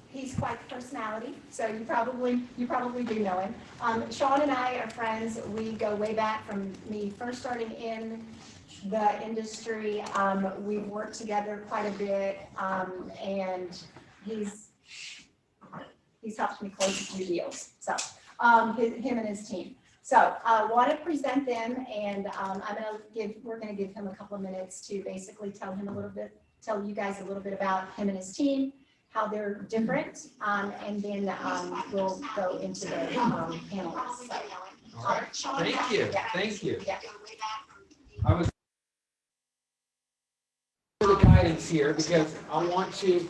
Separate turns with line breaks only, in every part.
He's quite the personality, so you probably do know him. Shawn and I are friends. We go way back from me first starting in the industry. We've worked together quite a bit, and he's helped me close a few deals. So him and his team. So I want to present them, and we're gonna give him a couple of minutes to basically tell you guys a little bit about him and his team, how they're different, and then we'll go into the panelists. So,
all right. Thank you.
Yeah.
Thank you.
Yeah.
I was for the guidance here because I want to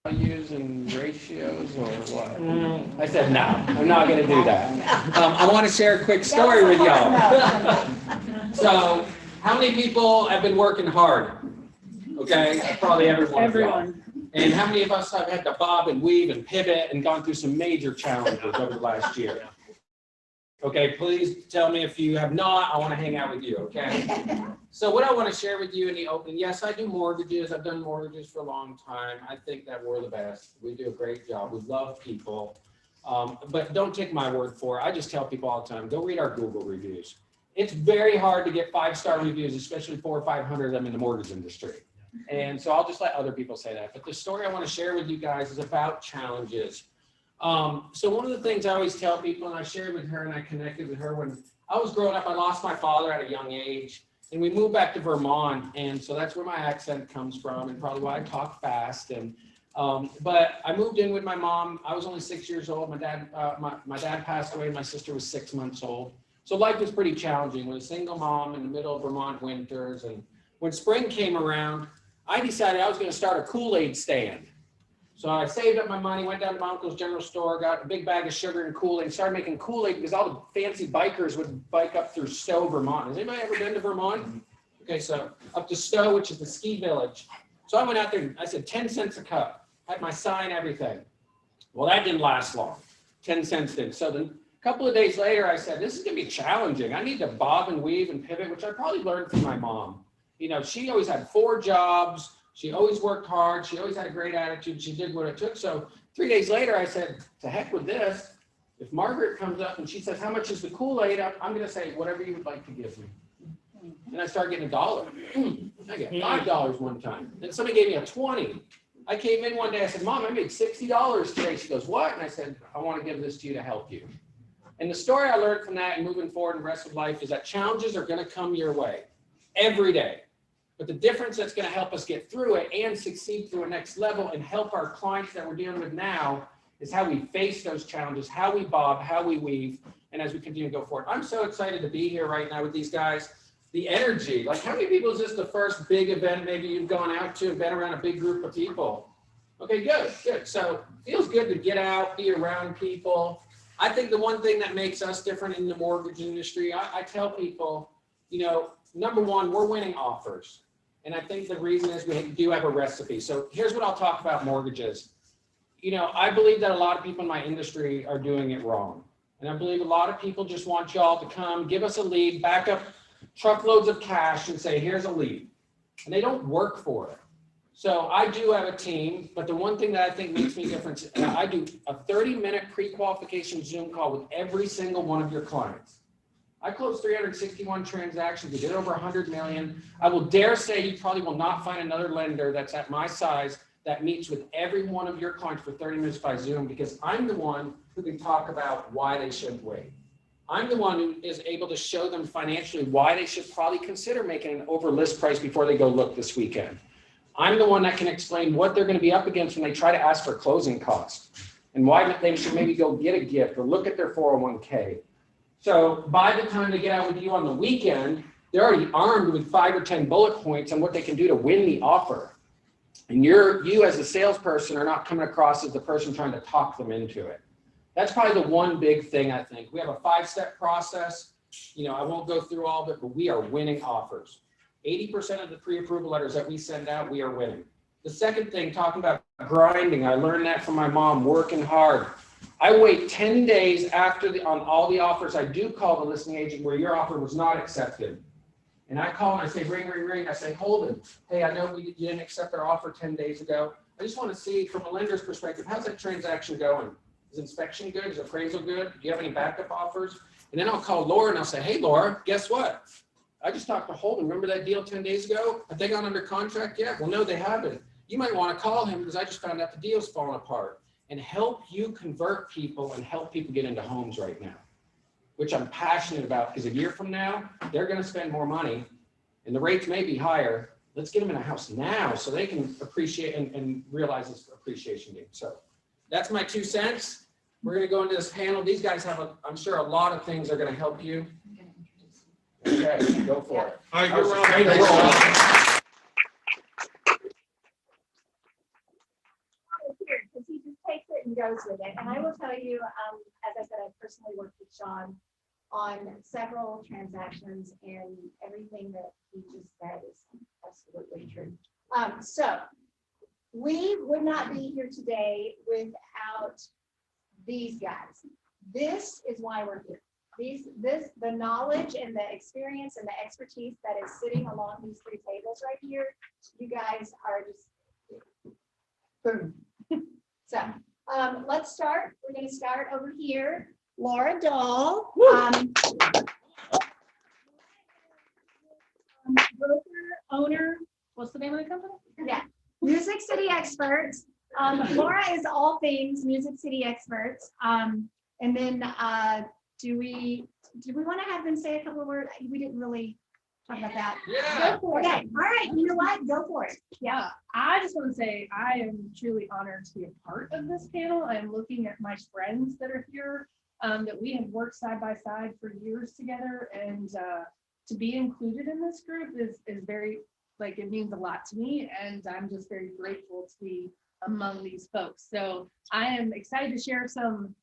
values and ratios or what? I said no. I'm not going to do that. I want to share a quick story with y'all. So, how many people have been working hard? Okay, probably everyone.
Everyone.
And how many of us have had to bob and weave and pivot and gone through some major challenges over the last year? Okay, please tell me if you have not. I want to hang out with you, okay? So what I want to share with you in the opening, yes, I do mortgages. I've done mortgages for a long time. I think that we're the best. We do a great job. We love people. But don't take my word for it. I just tell people all the time, go read our Google reviews. It's very hard to get 5-star reviews, especially 400 or 500 of them in the mortgage industry. And so I'll just let other people say that. But the story I want to share with you guys is about challenges. So one of the things I always tell people, and I shared with her and I connected with her when I was growing up, I lost my father at a young age and we moved back to Vermont. And so that's where my accent comes from and probably why I talk fast. And but I moved in with my mom. I was only 6 years old. My dad passed away. My sister was 6 months old. So life was pretty challenging with a single mom in the middle of Vermont winters. And when spring came around, I decided I was going to start a Kool-Aid stand. So I saved up my money, went down to my uncle's general store, got a big bag of sugar and Kool-Aid, started making Kool-Aid because all the fancy bikers would bike up through Stowe, Vermont. Has anybody ever been to Vermont? Okay, so up to Stowe, which is the ski village. So I went out there and I said 10 cents a cup, had my sign, everything. Well, that didn't last long. 10 cents did. So then a couple of days later, I said, this is going to be challenging. I need to bob and weave and pivot, which I probably learned from my mom. You know, she always had 4 jobs. She always worked hard. She always had a great attitude. She did what it took. So 3 days later, I said, to heck with this. If Margaret comes up and she says, how much is the Kool-Aid? I'm going to say, whatever you would like to give me. And I started getting $1. I get $5 one time. Then somebody gave me a 20. I came in one day. I said, Mom, I made $60 today. She goes, what? And I said, I want to give this to you to help you. And the story I learned from that and moving forward in the rest of life is that challenges are going to come your way every day. But the difference that's going to help us get through it and succeed through a next level and help our clients that we're dealing with now is how we face those challenges, how we bob, how we weave, and as we continue to go forward. I'm so excited to be here right now with these guys. The energy, like how many people is this the first big event maybe you've gone out to and been around a big group of people? Okay, good. So it feels good to get out, be around people. I think the one thing that makes us different in the mortgage industry, I tell people, you know, number one, we're winning offers. And I think the reason is we do have a recipe. So here's what I'll talk about mortgages. You know, I believe that a lot of people in my industry are doing it wrong. And I believe a lot of people just want y'all to come, give us a lead, back up truckloads of cash and say, here's a lead. And they don't work for it. So I do have a team, but the one thing that I think makes me different, I do a 30-minute pre-qualification Zoom call with every single one of your clients. I closed 361 transactions. We did over 100 million. I will dare say you probably will not find another lender that's at my size that meets with every one of your clients for 30 minutes by Zoom because I'm the one who can talk about why they shouldn't wait. I'm the one who is able to show them financially why they should probably consider making an over list price before they go look this weekend. I'm the one that can explain what they're going to be up against when they try to ask for closing costs and why they should maybe go get a gift or look at their 401k. So by the time they get out with you on the weekend, they're already armed with 5 or 10 bullet points on what they can do to win the offer. And you as a salesperson are not coming across as the person trying to talk them into it. That's probably the one big thing I think. We have a 5-step process. You know, I won't go through all of it, but we are winning offers. 80% of the pre-approval letters that we send out, we are winning. The second thing, talking about grinding, I learned that from my mom, working hard. I wait 10 days after on all the offers. I do call the listing agent where your offer was not accepted. And I call and I say, ring, ring, ring. I say, hold it. Hey, I know you didn't accept our offer 10 days ago. I just want to see from a lender's perspective, how's that transaction going? Is inspection good? Is appraisal good? Do you have any backup offers? And then I'll call Laura and I'll say, hey, Laura, guess what? I just talked to Holden. Remember that deal 10 days ago? Have they gone under contract yet? Well, no, they haven't. You might want to call him because I just found out the deal's falling apart, and help you convert people and help people get into homes right now, which I'm passionate about, because a year from now, they're going to spend more money and the rates may be higher. Let's get them in a house now so they can appreciate and realize this appreciation game. So that's my 2 cents. We're going to go into this panel. These guys have, I'm sure, a lot of things are going to help you. Okay, go for it.
All right, good round.
Because he just takes it and goes with it. And I will tell you, as I said, I personally worked with Shawn on several transactions, and everything that he just said is absolutely true. So we would not be here today without these guys. This is why we're here. The knowledge and the experience and the expertise that is sitting along these 3 tables right here, you guys are just boom. So let's start. We're going to start over here. Laura Dahl, broker, owner. What's the name of the company? Yeah, Music City Experts. Laura is all things Music City Experts. And then do we want to have them say a couple of words? We didn't really talk about that.
Yeah.
Go for it. Okay. All right. You know what? Go for it.
Yeah, I just want to say I am truly honored to be a part of this panel. I'm looking at my friends that are here, that we have worked side by side for years together, and to be included in this group is very, like, it means a lot to me, and I'm just very grateful to be among these folks. So I am excited to share some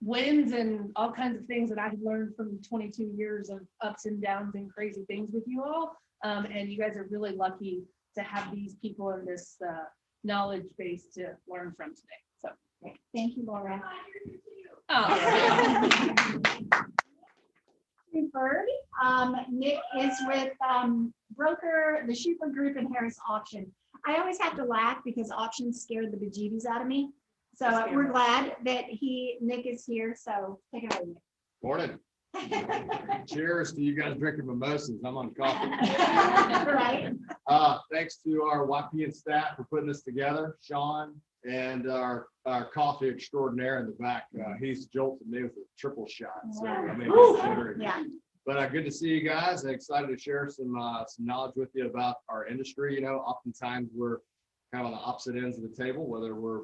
wins and all kinds of things that I have learned from 22 years of ups and downs and crazy things with you all. And you guys are really lucky to have these people in this knowledge base to learn from today. So
thank you, Laura. Bird. Nick is with broker, the Schuper Group and Harris Auction. I always have to laugh because auctions scared the bejeebies out of me. So we're glad that Nick is here. So take it away, Nick.
Morning. Cheers to you guys drinking mimosas. I'm on coffee.
Right.
Thanks to our YPN staff for putting this together. Shawn and our coffee extraordinaire in the back. He's jolted me with a triple shot. So I mean,
Yeah.
But good to see you guys, and excited to share some knowledge with you about our industry. You know, oftentimes we're kind of on the opposite ends of the table, whether we're,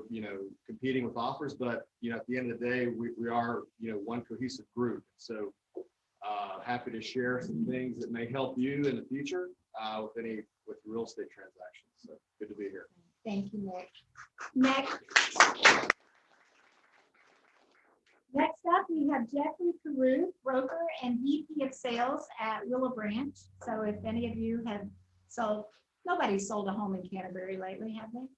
competing with offers, but, at the end of the day, we are, one cohesive group. So happy to share some things that may help you in the future with real estate transactions. So good to be here.
Thank you, Nick. Next up, we have Jeffrey Carew, broker and VP of sales at Willow Branch. So if any of you have sold, nobody's sold a home in Canterbury lately, have they?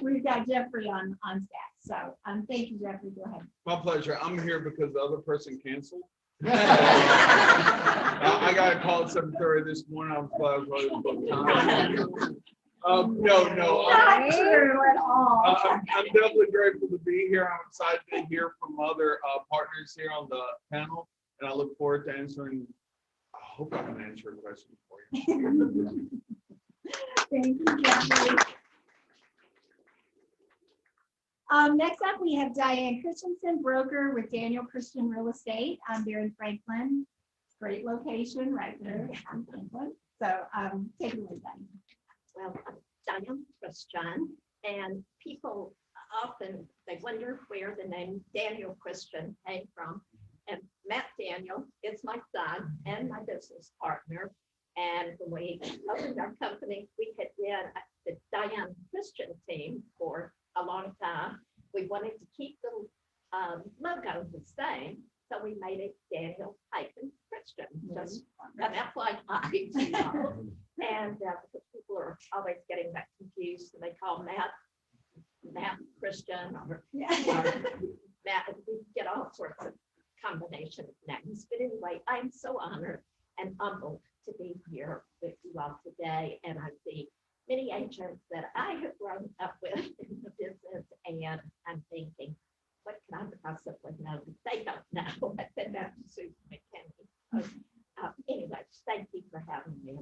We've got Jeffrey on staff. So thank you, Jeffrey. Go ahead.
My pleasure. I'm here because the other person canceled. I got a call at 7:30 this morning. I was glad I was ready to book time. No.
Not true at all.
I'm definitely grateful to be here. I'm excited to hear from other partners here on the panel, and I look forward to answering. I hope I can answer questions for you.
Thank you, Jeffrey. Next up, we have Diane Christensen, broker with Daniel Christian Real Estate. They're in Franklin. Great location right there in Franklin. So take it away, Diane.
Well, I'm Daniel Christian, and people often, they wonder where the name Daniel Christian came from. And Matt Daniel is my son and my business partner. And when we opened our company, we had been the Diane Christian team for a long time. We wanted to keep the logo the same, so we made it Daniel Christian. Just an FYI, and people are always getting that confused, and they call Matt Matt, Christian, or
Yeah.
Matt, we get all sorts of combination of names. But anyway, I'm so honored and humbled to be here with you all today. And I see many agents that I have grown up with in the business, and I'm thinking, what can I possibly know that they don't know? I said that to Susan McKinney. Anyway, thank you for having me.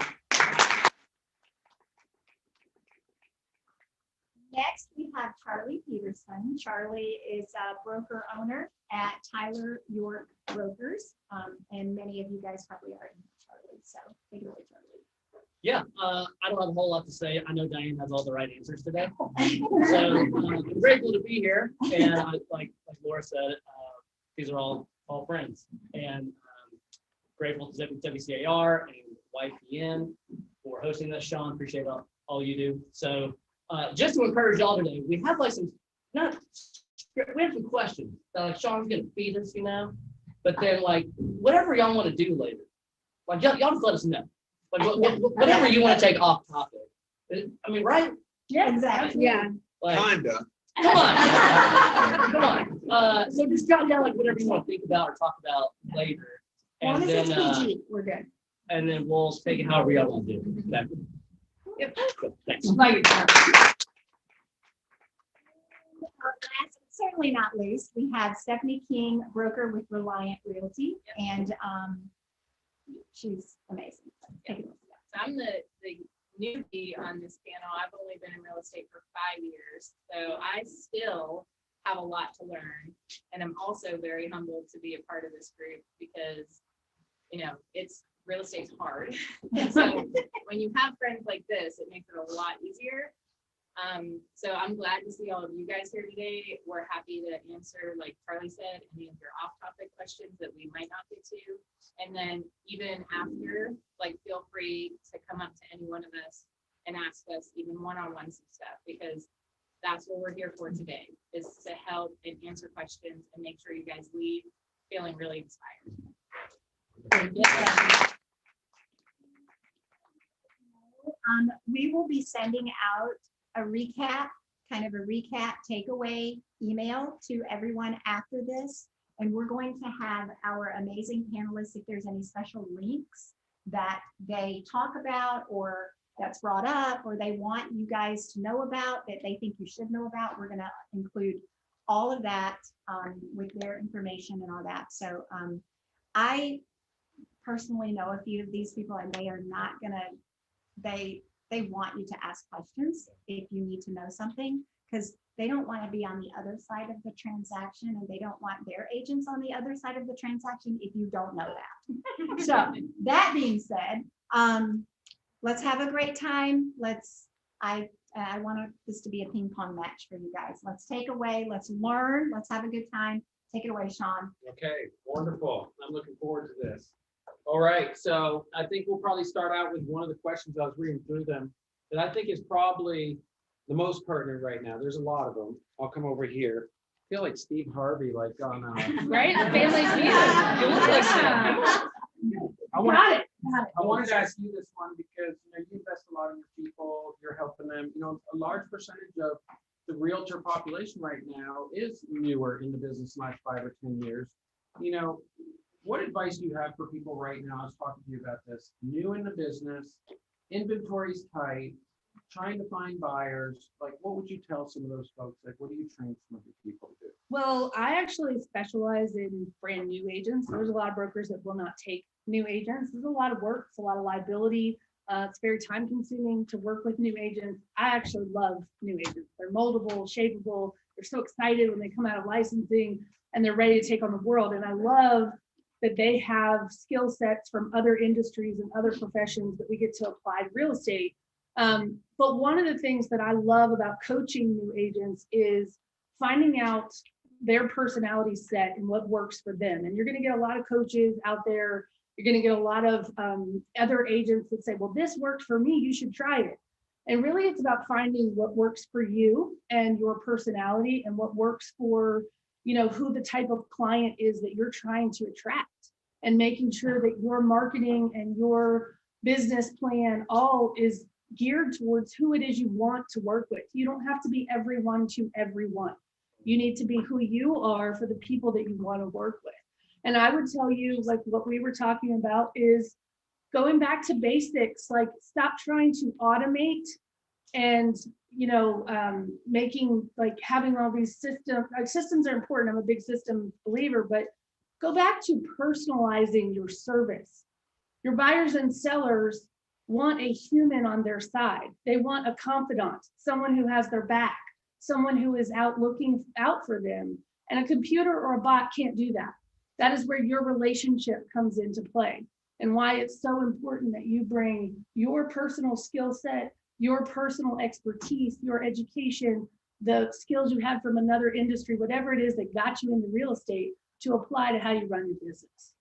Next, we have Charlie Peterson. Charlie is a broker owner at Tyler York Brokers. And many of you guys probably already know Charlie, so take it away, Charlie.
Yeah, I don't have a whole lot to say. I know Diane has all the right answers today. So I'm grateful to be here. And like Laura said, these are all friends. And grateful to WCAR and YPN for hosting this. Shawn, appreciate all you do. So just to encourage y'all today, we have like we have some questions that like Shawn's gonna feed us, but then like whatever y'all want to do later, like y'all just let us know. Like whatever you want to take off topic. I mean, right?
Yeah, exactly. Yeah.
Like,
Kinda.
come on. Come on. So just jot down like whatever you want to think about or talk about later.
As long
And
as it's
then
PG, we're good.
and then we'll take it however y'all want to do. Okay. Yep. Cool. Thanks.
Last, certainly not least, we have Stephanie King, broker with Reliant Realty, and she's amazing. Take it away.
So I'm the newbie on this panel. I've only been in real estate for 5 years, so I still have a lot to learn. And I'm also very humbled to be a part of this group because, it's real estate's hard. And so when you have friends like this, it makes it a lot easier. So I'm glad to see all of you guys here today. We're happy to answer, like Charlie said, any of your off-topic questions that we might not get to. And then even after, like, feel free to come up to any one of us and ask us even one-on-one some stuff, because that's what we're here for today, is to help and answer questions and make sure you guys leave feeling really inspired.
We will be sending out a recap, takeaway email to everyone after this. And we're going to have our amazing panelists, if there's any special links that they talk about or that's brought up or they want you guys to know about that they think you should know about, we're going to include all of that with their information and all that. So I personally know a few of these people, and they are not gonna, they want you to ask questions if you need to know something, because they don't want to be on the other side of the transaction, and they don't want their agents on the other side of the transaction if you don't know that. So that being said, let's have a great time. I want this to be a ping pong match for you guys. Let's take away, let's learn, let's have a good time. Take it away, Shawn.
Okay, wonderful. I'm looking forward to this. All right, so I think we'll probably start out with one of the questions. I was reading through them that I think is probably the most pertinent right now. There's a lot of them. I'll come over here. I feel like Steve Harvey, like on
Right? The family feud. You look like that.
I wanted to ask you this one because you invest a lot in your people, you're helping them. A large percentage of the realtor population right now is newer in the business, last 5 or 10 years. What advice do you have for people right now? I was talking to you about this. New in the business, inventory's tight, trying to find buyers. Like, what would you tell some of those folks? Like, what do you train some of your people to do?
Well, I actually specialize in brand new agents. There's a lot of brokers that will not take new agents. There's a lot of work. It's a lot of liability. It's very time consuming to work with new agents. I actually love new agents. They're moldable, shapeable. They're so excited when they come out of licensing and they're ready to take on the world. And I love that they have skill sets from other industries and other professions that we get to apply to real estate. But one of the things that I love about coaching new agents is finding out their personality set and what works for them. And you're going to get a lot of coaches out there. You're going to get a lot of other agents that say, well, this worked for me, you should try it. And really it's about finding what works for you and your personality and what works for who the type of client is that you're trying to attract, and making sure that your marketing and your business plan all is geared towards who it is you want to work with. You don't have to be everyone to everyone. You need to be who you are for the people that you want to work with. And I would tell you, like what we were talking about is going back to basics, like stop trying to automate and, making, like having all these systems are important. I'm a big system believer, but go back to personalizing your service. Your buyers and sellers want a human on their side. They want a confidant, someone who has their back, someone who is out looking out for them. And a computer or a bot can't do that. That is where your relationship comes into play, and why it's so important that you bring your personal skill set, your personal expertise, your education, the skills you had from another industry, whatever it is that got you into real estate, to apply to how you run your business.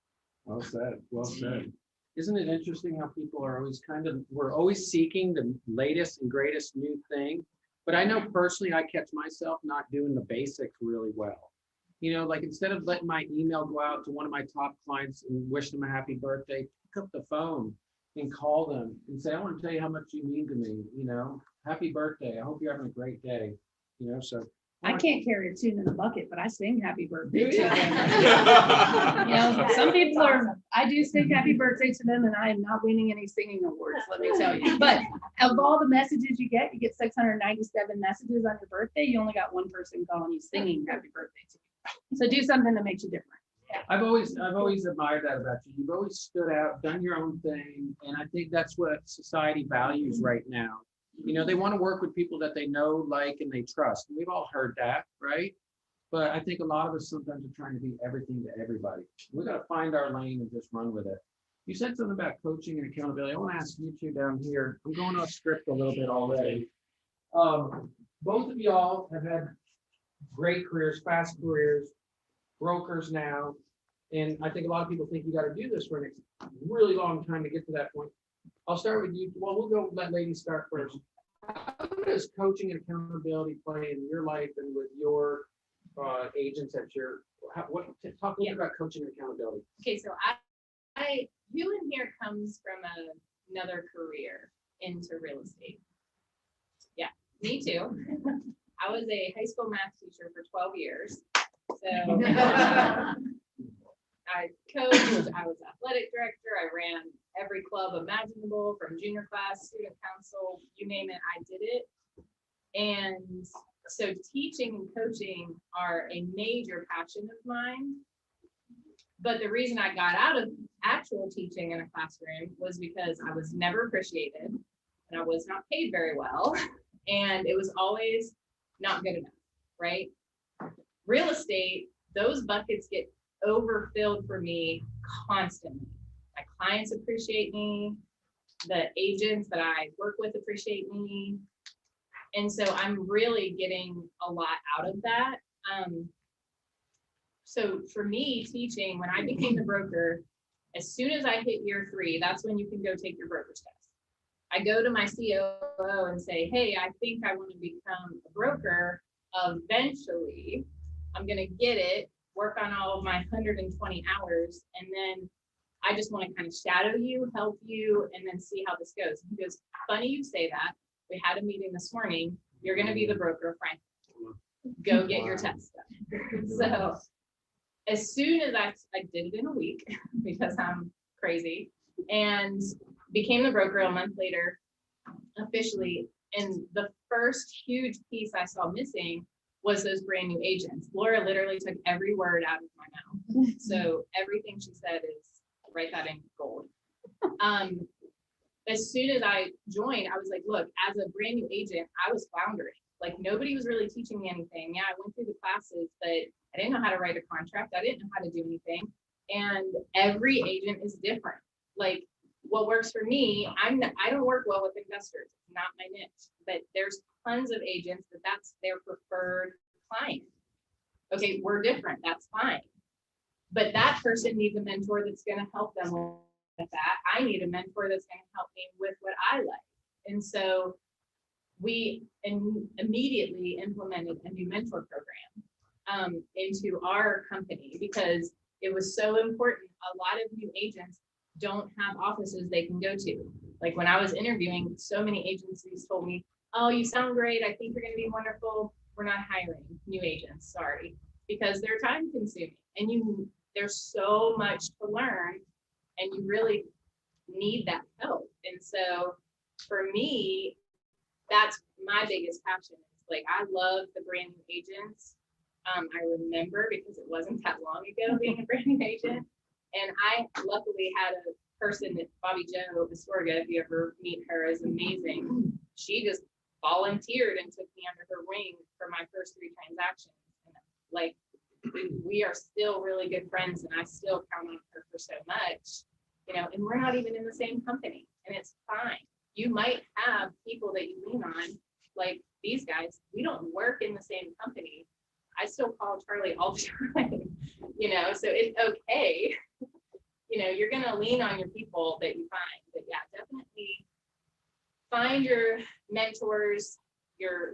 Well said, well said. Isn't it interesting how people are always we're always seeking the latest and greatest new thing. But I know personally, I catch myself not doing the basics really well. Like instead of letting my email go out to one of my top clients and wish them a happy birthday, pick up the phone and call them and say, I want to tell you how much you mean to me, happy birthday. I hope you're having a great day, so.
I can't carry a tune in a bucket, but I sing happy birthday to them. Some people I do sing happy birthday to them, and I am not winning any singing awards, let me tell you. But of all the messages you get 697 messages on your birthday, you only got one person calling you singing happy birthday to you. So do something that makes you different.
I've always admired that about you. You've always stood out, done your own thing, and I think that's what society values right now. They want to work with people that they know, like, and they trust. We've all heard that, right? But I think a lot of us sometimes are trying to be everything to everybody. We got to find our lane and just run with it. You said something about coaching and accountability. I want to ask you two down here. I'm going off script a little bit already. Both of y'all have had great careers, fast careers, brokers now. And I think a lot of people think you got to do this for a really long time to get to that point. I'll start with you. Well, we'll go let ladies start first. How does coaching and accountability play in your life and with your agents at your, talk a little bit about coaching and accountability.
Okay, so who in here comes from another career into real estate? Yeah, me too. I was a high school math teacher for 12 years. So I coached, I was athletic director, I ran every club imaginable, from junior class, student council, you name it, I did it. And so teaching and coaching are a major passion of mine. But the reason I got out of actual teaching in a classroom was because I was never appreciated and I was not paid very well. And it was always not good enough, right? Real estate, those buckets get overfilled for me constantly. My clients appreciate me. The agents that I work with appreciate me. And so I'm really getting a lot out of that. So for me, teaching, when I became a broker, as soon as I hit year 3, that's when you can go take your broker's test. I go to my COO and say, hey, I think I want to become a broker. Eventually, I'm going to get it, work on all of my 120 hours, and then I just want to kind of shadow you, help you, and then see how this goes. He goes, funny you say that. We had a meeting this morning. You're going to be the broker, Frank. Go get your test done. So as soon as I did it in a week because I'm crazy, and became the broker a month later, officially. And the first huge piece I saw missing was those brand new agents. Laura literally took every word out of my mouth. So everything she said is, write that in gold. As soon as I joined, I was like, look, as a brand new agent, I was floundering. Like nobody was really teaching me anything. Yeah, I went through the classes, but I didn't know how to write a contract. I didn't know how to do anything. And every agent is different. Like what works for me, I don't work well with investors. It's not my niche, but there's tons of agents that's their preferred client. Okay, we're different. That's fine. But that person needs a mentor that's going to help them with that. I need a mentor that's going to help me with what I like. And so we immediately implemented a new mentor program into our company because it was so important. A lot of new agents don't have offices they can go to. Like when I was interviewing, so many agencies told me, oh, you sound great. I think you're going to be wonderful. We're not hiring new agents. Sorry. Because they're time consuming and there's so much to learn and you really need that help. And so for me, that's my biggest passion. Like I love the brand new agents. I remember because it wasn't that long ago being a brand new agent. And I luckily had a person that Bobby Joe Vistorga, if you ever meet her, is amazing. She just volunteered and took me under her wing for my first 3 transactions. And like we are still really good friends and I still count on her for so much, you know, and we're not even in the same company and it's fine. You might have people that you lean on, like these guys, we don't work in the same company. I still call Charlie all the time, you know, so it's okay. You know, you're gonna lean on your people that you find, but yeah, definitely find your mentors,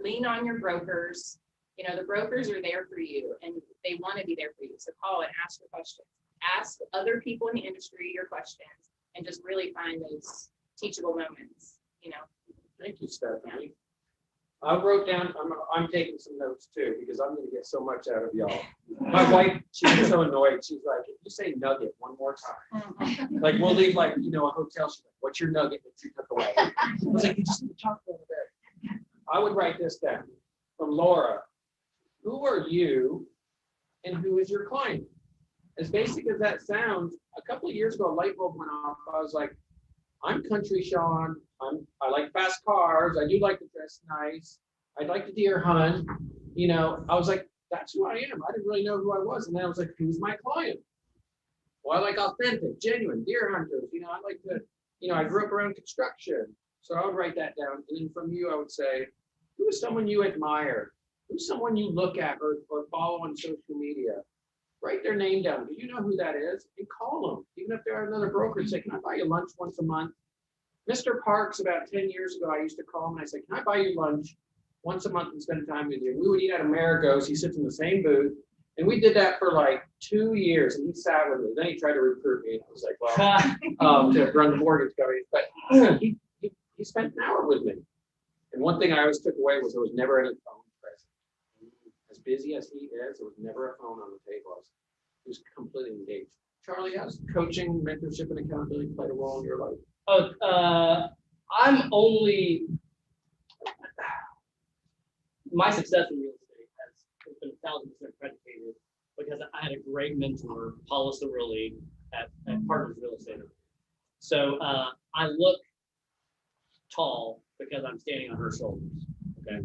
lean on your brokers. You know, the brokers are there for you and they want to be there for you. So call and ask your questions. Ask other people in the industry your questions and just really find those teachable moments, you know.
Thank you, Stephanie. I wrote down, I'm taking some notes too, because I'm gonna get so much out of y'all. My wife, she's so annoyed. She's like, if you say nugget one more time, like we'll leave like, you know, a hotel, she's like, what's your nugget that you took away? I was like, you just need to talk a little bit. I would write this down from Laura. Who are you and who is your client? As basic as that sounds, a couple of years ago, a light bulb went off. I was like, I'm country Shawn. I like fast cars. I do like to dress nice. I'd like to deer hunt. You know, I was like, that's who I am. I didn't really know who I was. And then I was like, who's my client? Well, I like authentic, genuine deer hunters. You know, I like to, you know, I grew up around construction. So I would write that down. And then from you, I would say, who is someone you admire? Who's someone you look at or follow on social media? Write their name down. Do you know who that is? And call them. Even if they're another broker, say, can I buy you lunch once a month? Mr. Parks, about 10 years ago, I used to call him and I said, can I buy you lunch once a month and spend time with you? We would eat at Amerigo's. He sits in the same booth. And we did that for like 2 years. And he sat with me. Then he tried to recruit me. And I was like, well, to run the mortgage company. But he spent an hour with me. And one thing I always took away was there was never any phone present. As busy as he is, there was never a phone on the table. He was completely engaged. Charlie, how's coaching, mentorship, and accountability played a role in your life?
I'm only, my success in real estate has been 1,000% predicated because I had a great mentor, Paula Cirilli, at Partners Real Estate. So I look tall because I'm standing on her shoulders, okay?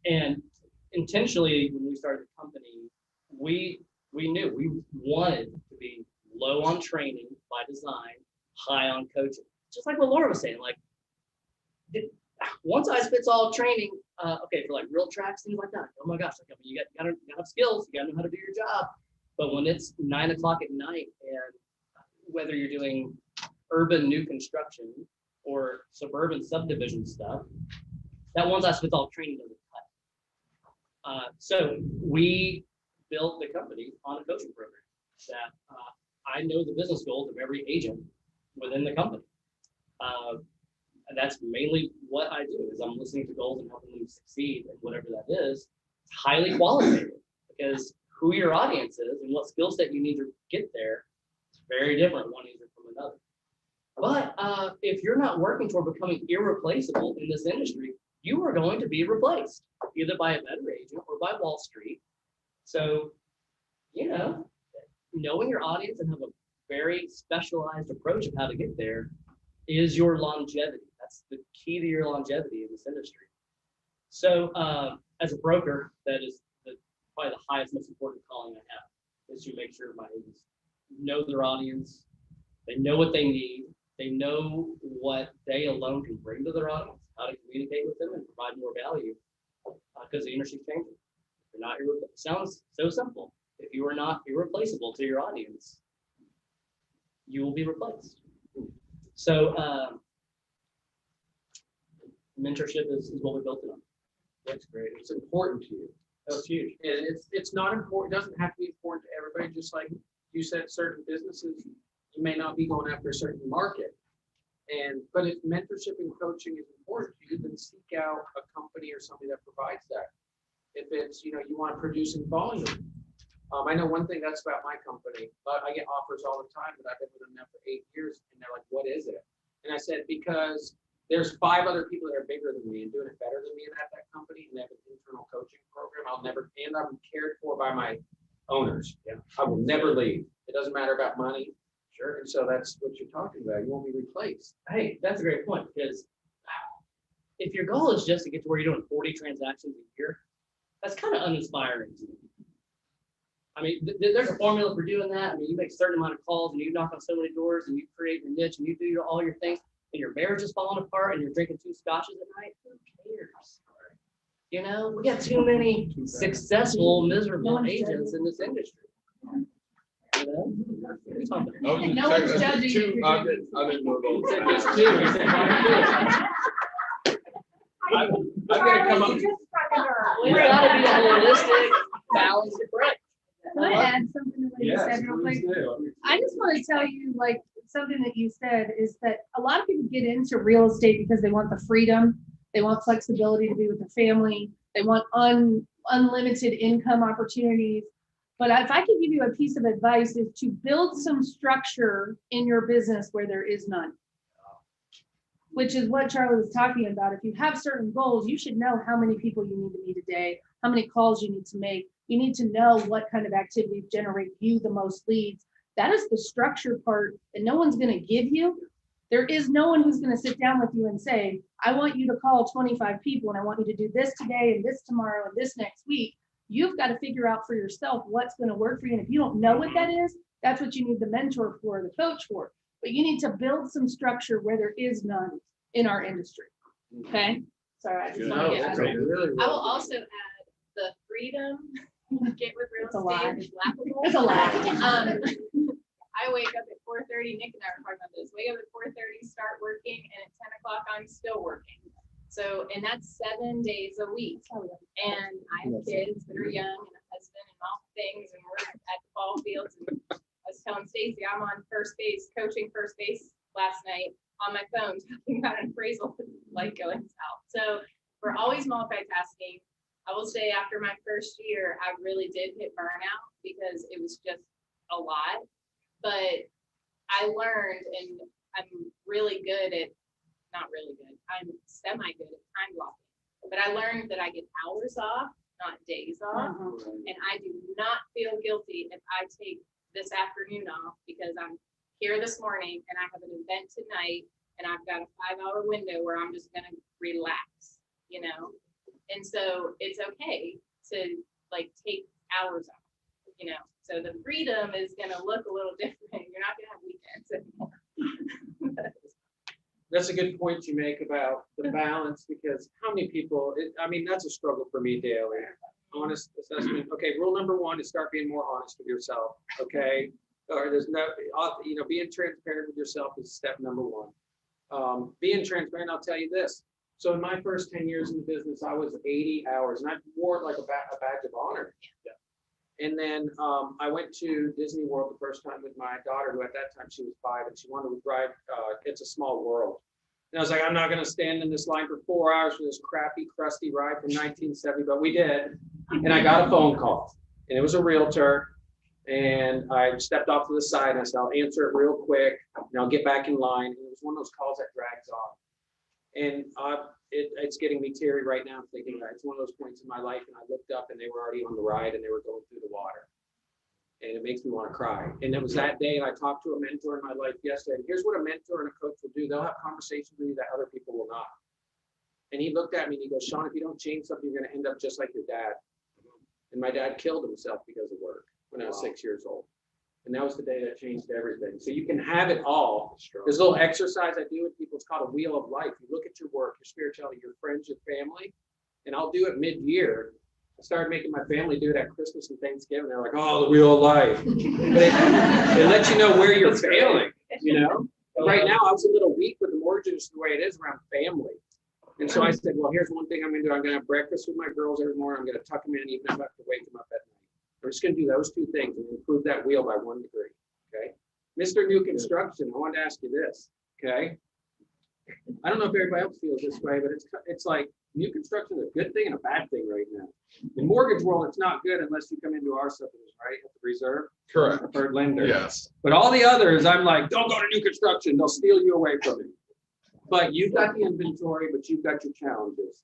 And intentionally, when we started the company, we knew we wanted to be low on training by design, high on coaching. Just like what Laura was saying, like one size fits all training, okay, for like real tracks, things like that. Oh my gosh, like, I mean, you gotta have skills, you gotta know how to do your job. But when it's 9 o'clock at night and whether you're doing urban new construction or suburban subdivision stuff, that one size fits all training doesn't cut. So we built the company on a coaching program that I know the business goals of every agent within the company. And that's mainly what I do is I'm listening to goals and helping them succeed and whatever that is. It's highly qualitative because who your audience is and what skill set you need to get there is very different one agent from another. But if you're not working toward becoming irreplaceable in this industry, you are going to be replaced either by a better agent or by Wall Street. So, you know, knowing your audience and have a very specialized approach of how to get there is your longevity. That's the key to your longevity in this industry. So as a broker, that is probably the highest, most important calling I have is to make sure my agents know their audience. They know what they need. They know what they alone can bring to their audience, how to communicate with them and provide more value because the industry's changing. You're not irreplaceable. Sounds so simple. If you are not irreplaceable to your audience, you will be replaced. So mentorship is what we built it on.
That's great. It's important to you.
That's huge.
And it's not important. It doesn't have to be important to everybody. Just like you said, certain businesses, you may not be going after a certain market. But if mentorship and coaching is important to you, then seek out a company or somebody that provides that. If it's, you want to produce in volume. I know one thing that's about my company. I get offers all the time, but I've been with them now for 8 years, and they're like, "What is it?" And I said, because there's 5 other people that are bigger than me and doing it better than me at that company, and they have an internal coaching program. And I'm cared for by my owners. Yeah. I will never leave. It doesn't matter about money. Sure. And so that's what you're talking about. You won't be replaced.
Hey, that's a great point, because if your goal is just to get to where you're doing 40 transactions a year, that's kind of uninspiring to me. I mean, there's a formula for doing that. I mean, you make a certain amount of calls and you knock on so many doors and you create your niche and you do all your things and your marriage is falling apart and you're drinking 2 scotches at night. Who cares? We got too many successful, miserable agents in this industry.
No one's judging you.
I didn't know those.
I've got to come up.
It's gotta be a holistic, balanced approach.
Can I add something to what you
Yes,
said real quick?
please do.
I just want to tell you, like, something that you said is that a lot of people get into real estate because they want the freedom, they want flexibility to be with the family, they want unlimited income opportunities. But if I could give you a piece of advice, is to build some structure in your business where there is none. Which is what Charlie was talking about. If you have certain goals, you should know how many people you need to meet a day, how many calls you need to make. You need to know what kind of activities generate you the most leads. That is the structure part that no one's going to give you. There is no one who's going to sit down with you and say, I want you to call 25 people and I want you to do this today and this tomorrow and this next week. You've got to figure out for yourself what's going to work for you. And if you don't know what that is, that's what you need the mentor for, the coach for. But you need to build some structure where there is none in our industry. Okay? Sorry, I just want to get out of it.
I will also add the freedom to get with real
It's a lie.
estate is laughable.
It's a lie.
I wake up at 4:30. Nick and I were talking about this. Wake up at 4:30, start working, and at 10 o'clock I'm still working. So, and that's 7 days a week. And I have kids that are young and a husband and all things, and we're at the ball fields. And I was telling Stacy, I'm on first base, coaching first base last night on my phone, talking about an appraisal like going south. So we're always multitasking. I will say after my first year, I really did hit burnout because it was just a lot. But I learned, and I'm really good at, not really good, I'm semi-good at time blocking. But I learned that I get hours off, not days off. And I do not feel guilty if I take this afternoon off because I'm here this morning and I have an event tonight and I've got a 5-hour window where I'm just gonna relax, And so it's okay to like take hours off, So the freedom is gonna look a little different. You're not gonna have weekends anymore.
That's a good point you make about the balance, because how many people, that's a struggle for me daily. Honest assessment. Okay, rule number 1 is start being more honest with yourself. Okay. Or there's no, being transparent with yourself is step number 1. Being transparent, I'll tell you this. So in my first 10 years in the business, I was 80 hours and I wore it like a badge of honor. Yeah. And then I went to Disney World the first time with my daughter, who at that time she was 5, and she wanted to drive It's a Small World. And I was like, I'm not going to stand in this line for 4 hours for this crappy, crusty ride from 1970, but we did. And I got a phone call, and it was a realtor. And I stepped off to the side and I said, I'll answer it real quick and I'll get back in line. And it was one of those calls that drags on. And it's getting me teary right now thinking that it's one of those points in my life. And I looked up and they were already on the ride and they were going through the water. And it makes me want to cry. And it was that day, and I talked to a mentor in my life yesterday. And here's what a mentor and a coach will do. They'll have conversations with you that other people will not. And he looked at me and he goes, Shawn, if you don't change something, you're going to end up just like your dad. And my dad killed himself because of work when I was 6 years old. And that was the day that changed everything. So you can have it all. There's a little exercise I do with people. It's called a wheel of life. You look at your work, your spirituality, your friends, your family, and I'll do it mid-year. I started making my family do it at Christmas and Thanksgiving. They're like, oh, the wheel of life. But it lets you know where you're failing, Right now, I was a little weak with the mortgage the way it is around family. And so I said, well, here's one thing I'm going to do. I'm going to have breakfast with my girls every morning. I'm going to tuck them in, even if I have to wake them up at night. We're just going to do those 2 things and improve that wheel by 1 degree. Okay. Mr. New Construction, I wanted to ask you this. Okay. I don't know if everybody else feels this way, but it's like new construction is a good thing and a bad thing right now. In mortgage world, it's not good unless you come into our subdivision, right? At the reserve.
Correct.
Preferred lender.
Yes.
But all the others, I'm like, don't go to new construction. They'll steal you away from it. But you've got the inventory, but you've got your challenges.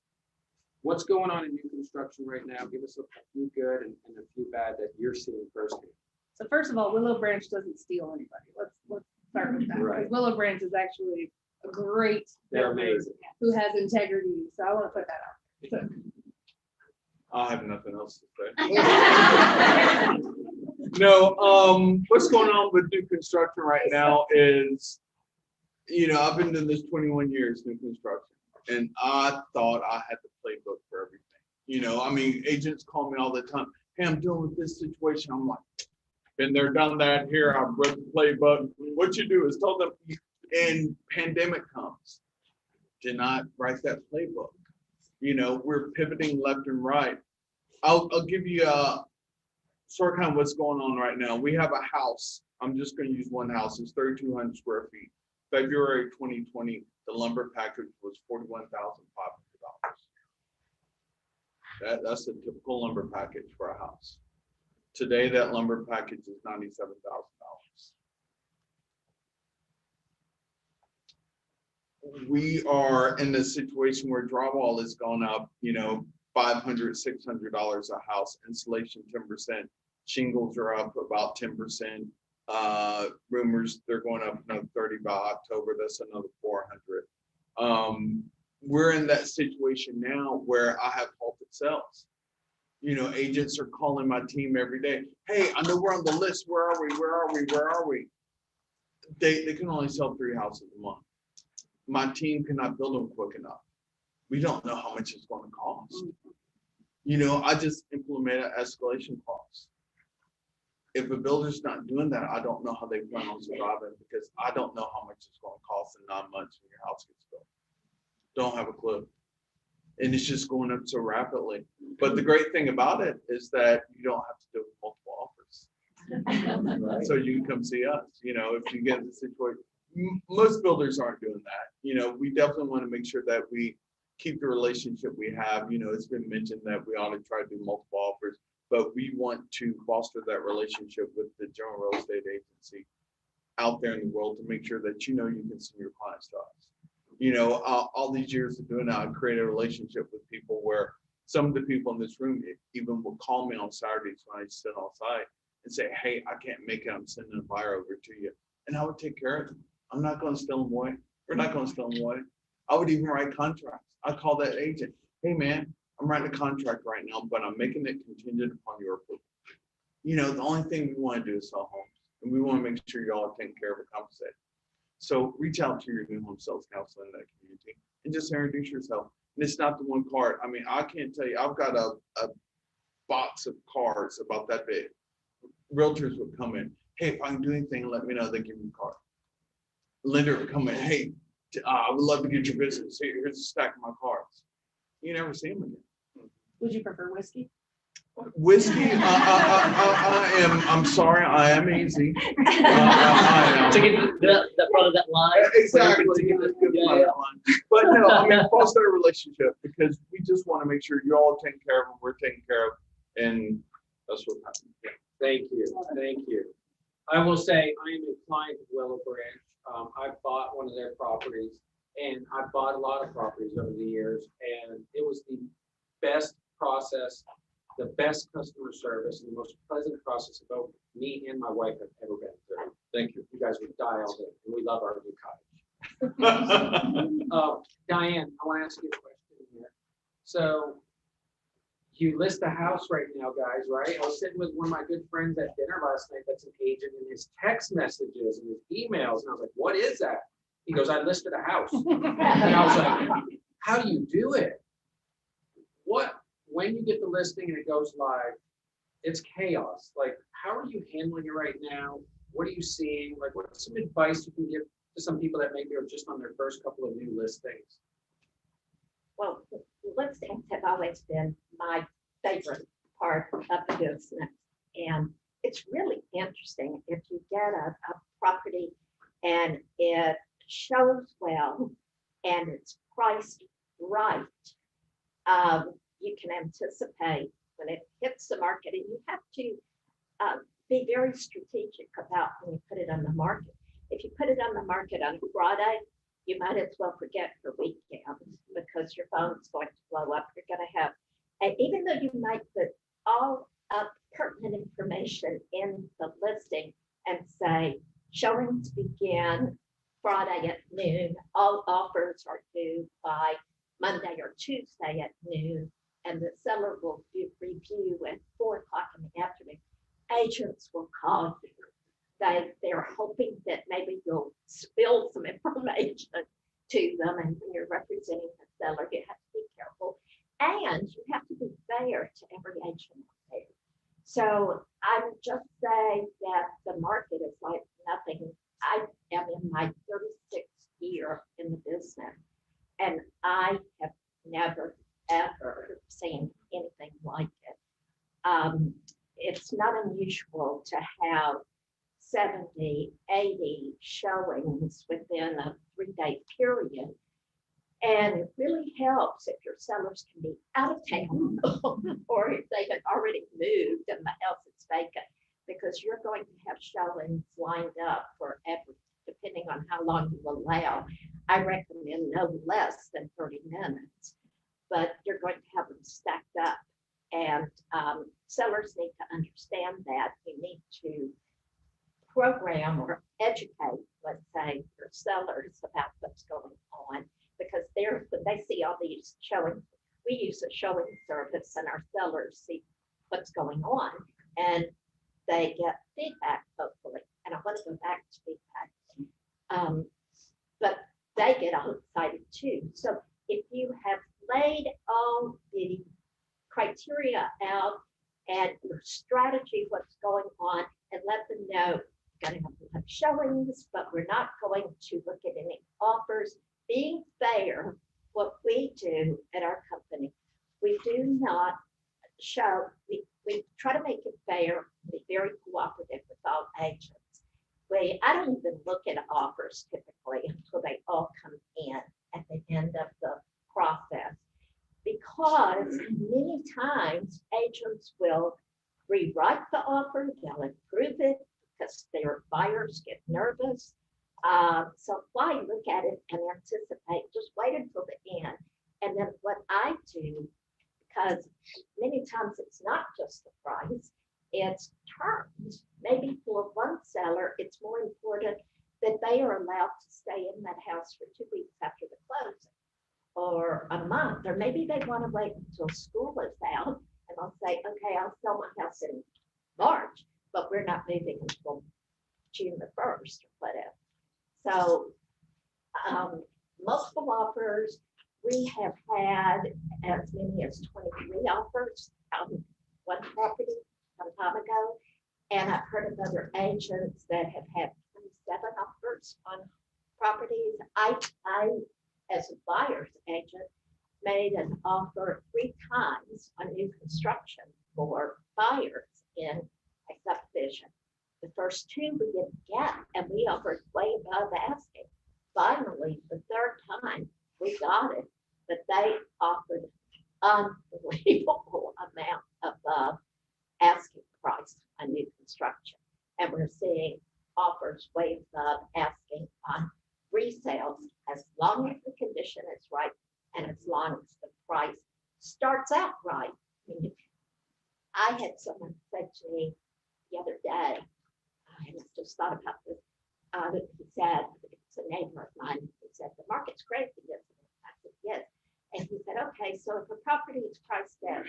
What's going on in new construction right now? Give us a few good and a few bad that you're seeing firsthand.
So first of all, Willow Branch doesn't steal anybody. Let's start with that.
Right.
Because Willow Branch is actually a great
They're
builder
amazing.
who has integrity. So I want to put that out. So,
I have nothing else to say. No, what's going on with new construction right now is, I've been doing this 21 years, new construction, and I thought I had the playbook for everything. Agents call me all the time. Hey, I'm dealing with this situation. I'm like, been there, done that here. I've read the playbook. What you do is tell them, and pandemic comes. Did not write that playbook. We're pivoting left and right. I'll give you sort of kind of what's going on right now. We have a house. I'm just going to use one house. It's 3,200 square feet. February 2020, the lumber package was $41,500. That's a typical lumber package for a house. Today, that lumber package is $97,000. We are in this situation where drywall has gone up, $500, $600 a house, insulation 10%, shingles are up about 10%. Rumors they're going up another 30 by October, that's another 400. We're in that situation now where I have halted sales. Agents are calling my team every day. Hey, I know we're on the list. Where are we? Where are we? Where are we? They can only sell 3 houses a month. My team cannot build them quick enough. We don't know how much it's going to cost. I just implemented escalation clause. If a builder's not doing that, I don't know how they plan on surviving because I don't know how much it's going to cost in 9 months when your house gets built. Don't have a clue. And it's just going up so rapidly. But the great thing about it is that you don't have to do multiple offers. Right. So you can come see us, if you get in the situation. Most builders aren't doing that. We definitely want to make sure that we keep the relationship we have. It's been mentioned that we ought to try to do multiple offers, but we want to foster that relationship with the general real estate agency out there in the world to make sure that you can send your clients to us. All these years of doing that, I've created a relationship with people where some of the people in this room even will call me on Saturdays when I sit on site and say, hey, I can't make it. I'm sending a buyer over to you. And I would take care of them. I'm not going to steal them away. We're not going to steal them away. I would even write contracts. I call that agent. Hey, man, I'm writing a contract right now, but I'm making it contingent upon your approval. The only thing we want to do is sell homes, and we want to make sure y'all are taken care of and compensated. So reach out to your new home sales counselor in that community and just introduce yourself. And it's not the one card. I can't tell you, I've got a box of cards about that big. Realtors would come in. Hey, if I can do anything, let me know. They give me a card. Lender would come in. Hey, I would love to get your business. Here's a stack of my cards. You never see them again.
would you prefer whiskey?
Whiskey, I'm sorry, I am easy.
To get the front of that line.
Exactly. To get this good
Yeah.
front of that line. But no, foster a relationship because we just want to make sure you're all taken care of and we're taken care of. And that's what happens. Yeah.
Thank you. Thank you. I will say I am a client of Willow Branch. I bought one of their properties and I bought a lot of properties over the years, and it was the best process, the best customer service, and the most pleasant process of both me and my wife have ever been through.
Thank you.
You guys were dialed in, and we love our new cottage. Diane, I want to ask you a question here. So you list the house right now, guys, right? I was sitting with one of my good friends at dinner last night that's an agent, and his text messages and his emails, and I was like, what is that? He goes, I listed a house. And I was like, how do you do it? When you get the listing and it goes live, it's chaos. Like, how are you handling it right now? What are you seeing? Like, what's some advice you can give to some people that maybe are just on their first couple of new listings?
Well, listings have always been my favorite part of the business. And it's really interesting if you get a property and it shows well and it's priced right, you can anticipate when it hits the market, and you have to be very strategic about when you put it on the market. If you put it on the market on Friday, you might as well forget your weekend because your phone's going to blow up. You're going to have, and even though you might put all up pertinent information in the listing and say showings begin Friday at noon, all offers are due by Monday or Tuesday at noon, and the seller will do review at 4 o'clock in the afternoon. Agents will call you. They're hoping that maybe you'll spill some information to them, and when you're representing the seller, you have to be careful, and you have to be fair to every agent out there. So I would just say that the market is like nothing. I am in my 36th year in the business, and I have never, ever seen anything like it. It's not unusual to have 70, 80 showings within a 3-day period. And it really helps if your sellers can be out of town or if they have already moved and the house is vacant, because you're going to have showings lined up forever, depending on how long you allow. I recommend no less than 30 minutes, but you're going to have them stacked up. And sellers need to understand that. You need to program or educate, let's say, your sellers about what's going on, because when they see all these showings, we use a showing service and our sellers see what's going on and they get feedback, hopefully. And I want to go back to feedback. But they get all excited too. So if you have laid all the criteria out and your strategy, what's going on, and let them know, we're going to have showings, but we're not going to look at any offers. Being fair, what we do at our company, we do not show, we try to make it fair, be very cooperative with all agents. I don't even look at offers typically until they all come in at the end of the process, because many times agents will rewrite the offer, they'll improve it because their buyers get nervous. So why look at it and anticipate? Just wait until the end. And then what I do, because many times it's not just the price, it's terms. Maybe for one seller, it's more important that they are allowed to stay in that house for 2 weeks after the closing, or a month, or maybe they want to wait until school is out and I'll say, okay, I'll sell my house in March, but we're not moving until June the 1st or whatever. So multiple offers. We have had as many as 23 offers on one property some time ago. And I've heard of other agents that have had 27 offers on properties. I as a buyer's agent, made an offer 3 times on new construction for buyers in a subdivision. The first 2 we didn't get, and we offered way above asking. Finally, the 3rd time we got it, but they offered unbelievable amount above asking price on new construction. And we're seeing offers way above asking on resales, as long as the condition is right and as long as the price starts out right. I had someone say to me the other day, I just thought about this. He said, it's a neighbor of mine. He said, the market's crazy, isn't it? I said, yes. And he said, okay, so if a property is priced at,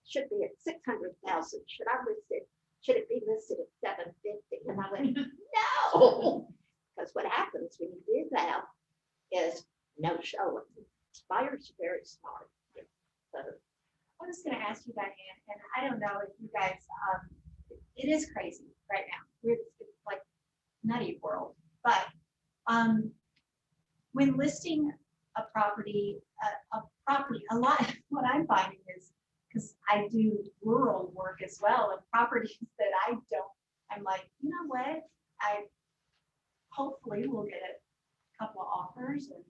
should be at 600,000, should I list it? Should it be listed at 750? And I went, no, because what happens when you do that is no showing. Buyers are very smart. So
I was going to ask you, Diane, and I don't know if you guys, it is crazy right now. It's like nutty world, but when listing a property, a lot, what I'm finding is, because I do rural work as well, and properties that I don't, I'm like, you know what, I hopefully will get a couple of offers and,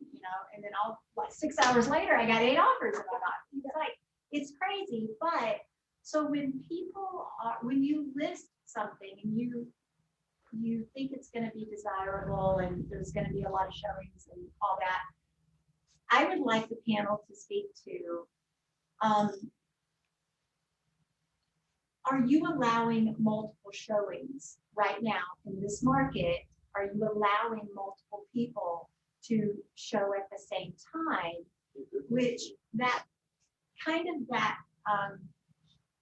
and then like 6 hours later, I got 8 offers and I got, it's crazy. But so when when you list something and you think it's going to be desirable and there's going to be a lot of showings and all that, I would like the panel to speak to, are you allowing multiple showings right now in this market? Are you allowing multiple people to show at the same time? Which that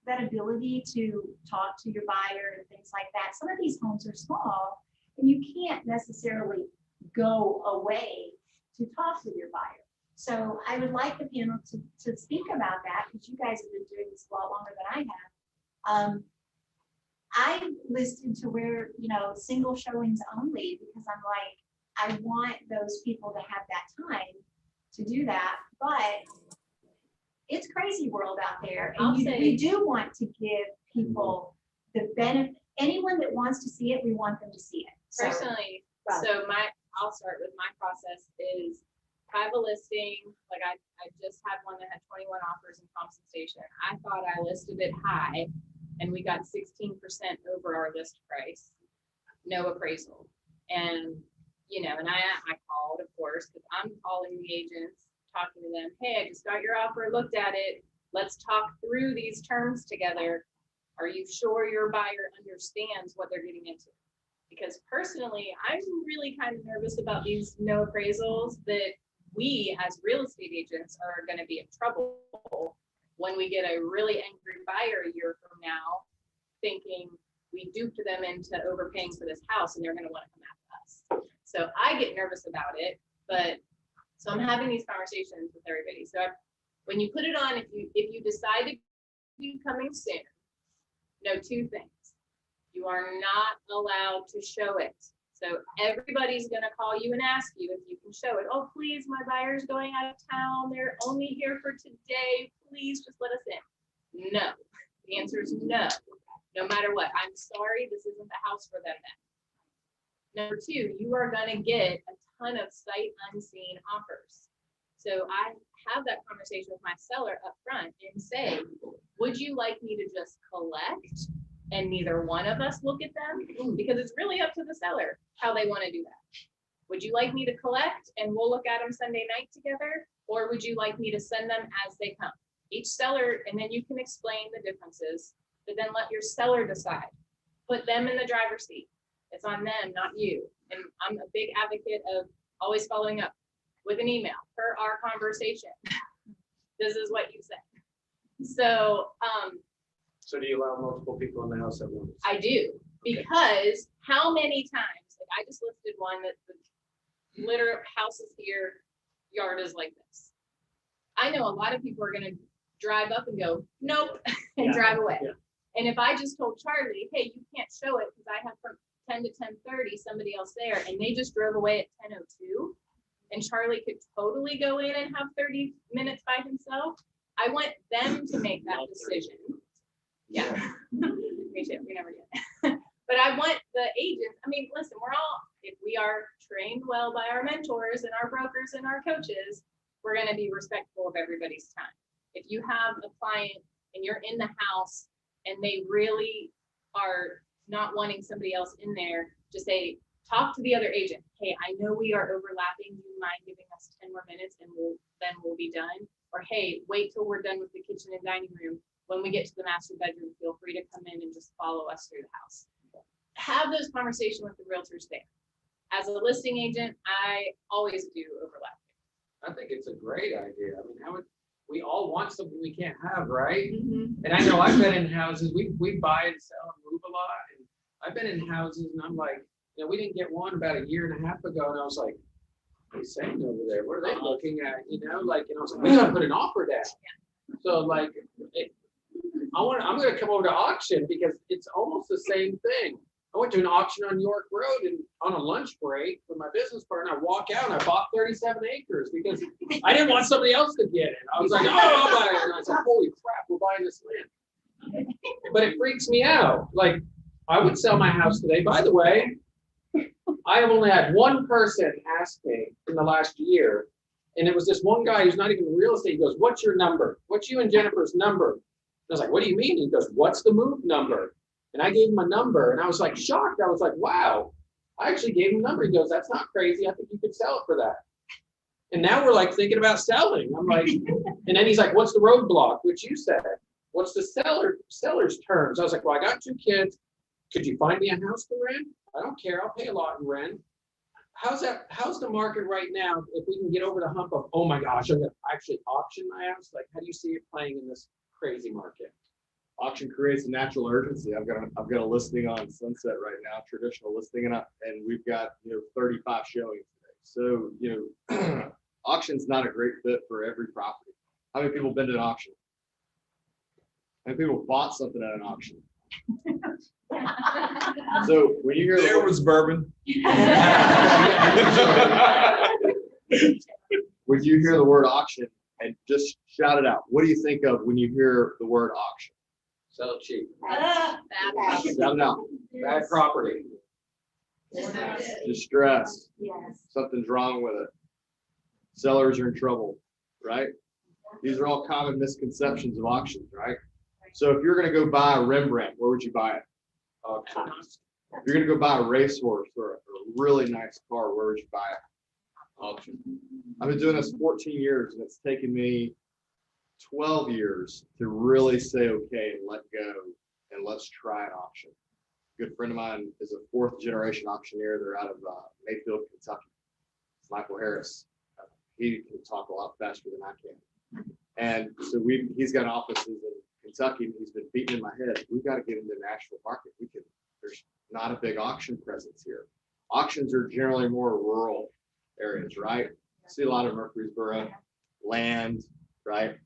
ability to talk to your buyer and things like that. Some of these homes are small and you can't necessarily go away to talk to your buyer. So I would like the panel to speak about that, because you guys have been doing this a lot longer than I have. I listed to where, single showings only, because I'm like, I want those people to have that time to do that. But it's crazy world out there. And we do want to give people the benefit. Anyone that wants to see it, we want them to see it.
Personally, I'll start with my process is I have a listing, like I just had one that had 21 offers in Thompson Station. I thought I listed it high and we got 16% over our list price, no appraisal. And, and I called, of course, because I'm calling the agents, talking to them, hey, I just got your offer, looked at it. Let's talk through these terms together. Are you sure your buyer understands what they're getting into? Because personally, I'm really kind of nervous about these no appraisals, that we as real estate agents are going to be in trouble when we get a really angry buyer a year from now, thinking we duped them into overpaying for this house and they're going to want to come after us. So I get nervous about it, so I'm having these conversations with everybody. So when you put it on, if you decide to be coming soon, know 2 things. You are not allowed to show it. So everybody's going to call you and ask you if you can show it. Oh, please, my buyer's going out of town. They're only here for today. Please just let us in. No. The answer is no. No matter what. I'm sorry, this isn't the house for them then. Number 2, you are going to get a ton of sight unseen offers. So I have that conversation with my seller up front and say, would you like me to just collect and neither one of us look at them? Because it's really up to the seller how they want to do that. Would you like me to collect and we'll look at them Sunday night together? Or would you like me to send them as they come? Each seller, and then you can explain the differences, but then let your seller decide. Put them in the driver's seat. It's on them, not you. And I'm a big advocate of always following up with an email per our conversation. This is what you said. So,
So do you allow multiple people in the house at once?
I do, because how many times, like I just listed one that the house is here, yard is like this. I know a lot of people are gonna drive up and go, nope, and drive away. Yeah. And if I just told Charlie, hey, you can't show it because I have from 10 to 10:30 somebody else there, and they just drove away at 10:02, and Charlie could totally go in and have 30 minutes by himself, I want them to make that decision. Yeah, we never did. But I want the agents, listen, if we are trained well by our mentors and our brokers and our coaches, we're gonna be respectful of everybody's time. If you have a client and you're in the house and they really are not wanting somebody else in there, just say, talk to the other agent. Hey, I know we are overlapping. Do you mind giving us 10 more minutes and we'll be done? Or hey, wait till we're done with the kitchen and dining room. When we get to the master bedroom, feel free to come in and just follow us through the house. Have those conversations with the realtors there. As a listing agent, I always do overlap.
I think it's a great idea. We all want something we can't have, right?
Mm-hmm.
And I know I've been in houses, we buy and sell and move a lot. And I've been in houses and I'm like, we didn't get one about a year and a half ago. And I was like, what are they saying over there? What are they looking at? And I was like, we gotta put an offer down. Yeah. So I'm going to come over to auction because it's almost the same thing. I went to an auction on York Road and on a lunch break with my business partner. I walk out and I bought 37 acres because I didn't want somebody else to get it. I was like, oh, I'll buy it. And I said, holy crap, we're buying this land. But it freaks me out. Like, I would sell my house today. By the way, I have only had one person ask me in the last year, and it was this one guy who's not even in real estate. He goes, "What's your number? What's you and Jennifer's number?" I was like, "What do you mean?" He goes, "What's the move number?" And I gave him a number, and I was like shocked. I was like, "Wow." I actually gave him a number. He goes, "That's not crazy. I think you could sell it for that." And now we're like thinking about selling. I'm like, and then he's like, "What's the roadblock?" Which you said. "What's the seller's terms?" I was like, "Well, I got 2 kids. Could you find me a house to rent? I don't care. I'll pay a lot in rent." How's the market right now? If we can get over the hump of, oh my gosh, I'm gonna actually auction my house. Like, how do you see it playing in this crazy market?
Auction creates a natural urgency. I've got a listing on Sunset right now, traditional listing, and we've got 35 showings today. So auction's not a great fit for every property. How many people have been to an auction? How many people bought something at an auction? So when you hear
There was bourbon.
when you hear the word auction, and just shout it out. What do you think of when you hear the word auction?
Sell it cheap.
Bad.
Shout it out.
Bad property.
Distress.
Yes.
Something's wrong with it. Sellers are in trouble, right? These are all common misconceptions of auctions, right? So if you're going to go buy a Rembrandt, where would you buy it? Auction. If you're going to go buy a racehorse or a really nice car, where would you buy it? Auction. I've been doing this 14 years, and it's taken me 12 years to really say okay and let go and let's try an auction. A good friend of mine is a 4th generation auctioneer. They're out of Mayfield, Kentucky. It's Michael Harris. He can talk a lot faster than I can. And so he's got offices in Kentucky, and he's been beating in my head. We've got to get into the national market. There's not a big auction presence here. Auctions are generally more rural areas, right? See a lot of Murfreesboro, land, right?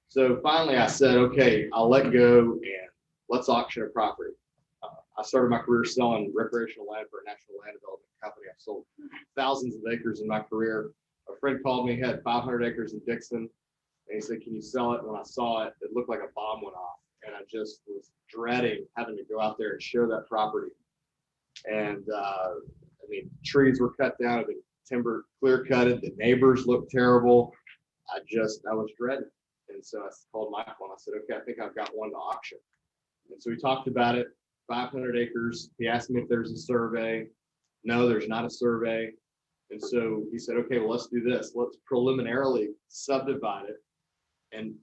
So finally I said, okay, I'll let go and let's auction a property. I started my career selling recreational land for a national land development company. I've sold thousands of acres in my career. A friend called me, had 500 acres in Dixon, and he said, "Can you sell it?" When I saw it, it looked like a bomb went off, and I just was dreading having to go out there and show that property. And trees were cut down, the timber clear cutted, the neighbors looked terrible. I was dreading. And so I called Michael and I said, okay, I think I've got one to auction. And so we talked about it, 500 acres. He asked me if there's a survey. No, there's not a survey. And so he said, okay, well, let's do this. Let's preliminarily subdivide it and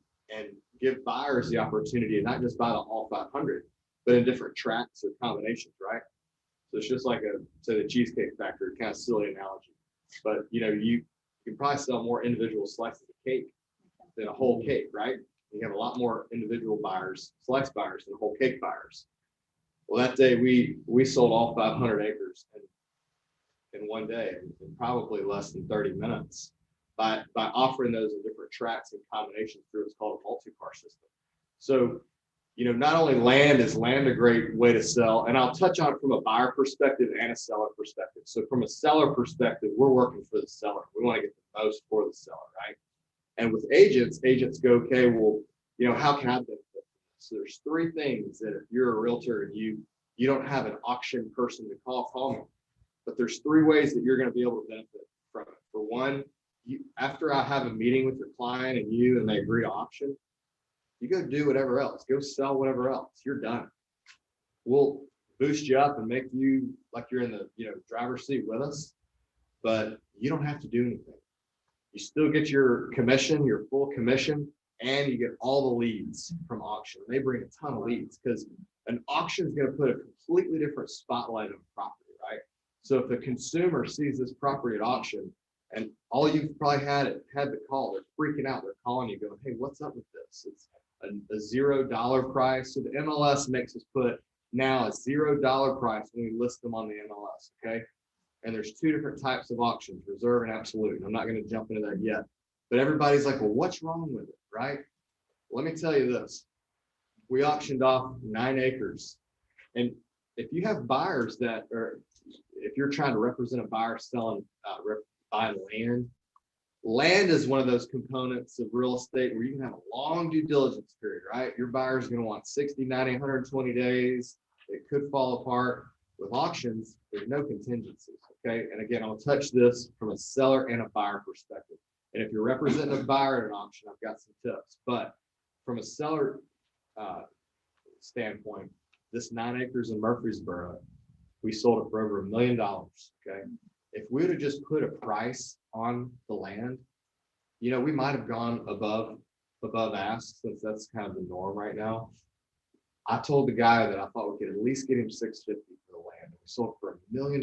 give buyers the opportunity to not just buy the all 500, but in different tracts or combinations, right? So it's just like the Cheesecake Factory, kind of silly analogy. But you can probably sell more individual slices of cake than a whole cake, right? You have a lot more individual buyers, slice buyers, than whole cake buyers. Well, that day we sold all 500 acres in one day, in probably less than 30 minutes, by offering those in different tracts and combinations through what's called a multi-car system. So, not only is land a great way to sell, and I'll touch on it from a buyer perspective and a seller perspective. So from a seller perspective, we're working for the seller. We want to get the most for the seller, right? And with agents go, okay, well, how can I benefit from this? So there's 3 things that if you're a realtor and you don't have an auction person to call me. But there's 3 ways that you're going to be able to benefit from it. For one, after I have a meeting with your client and they agree to auction, you go do whatever else. Go sell whatever else. You're done. We'll boost you up and make you like you're in the driver's seat with us, but you don't have to do anything. You still get your commission, your full commission, and you get all the leads from auction. They bring a ton of leads because an auction is going to put a completely different spotlight on property, right? So if the consumer sees this property at auction, and all you've probably had the call, they're freaking out. They're calling you, going, "Hey, what's up with this?" It's a $0 price. So the MLS makes us put now a $0 price when we list them on the MLS. Okay. And there's 2 different types of auctions, reserve and absolute. And I'm not going to jump into that yet, but everybody's like, well, what's wrong with it? Right. Let me tell you this. We auctioned off 9 acres. And if you have buyers if you're trying to represent a buyer selling, buying land is one of those components of real estate where you can have a long due diligence period, right? Your buyer is going to want 60, 90, 120 days. It could fall apart. With auctions, there's no contingencies, okay? And again, I'll touch this from a seller and a buyer perspective. And if you're representing a buyer at an auction, I've got some tips. But from a seller standpoint, this 9 acres in Murfreesboro, we sold it for over $1 million, okay? If we would have just put a price on the land, you know, we might have gone above ask, since that's kind of the norm right now. I told the guy that I thought we could at least get him $650 for the land. We sold for $1 million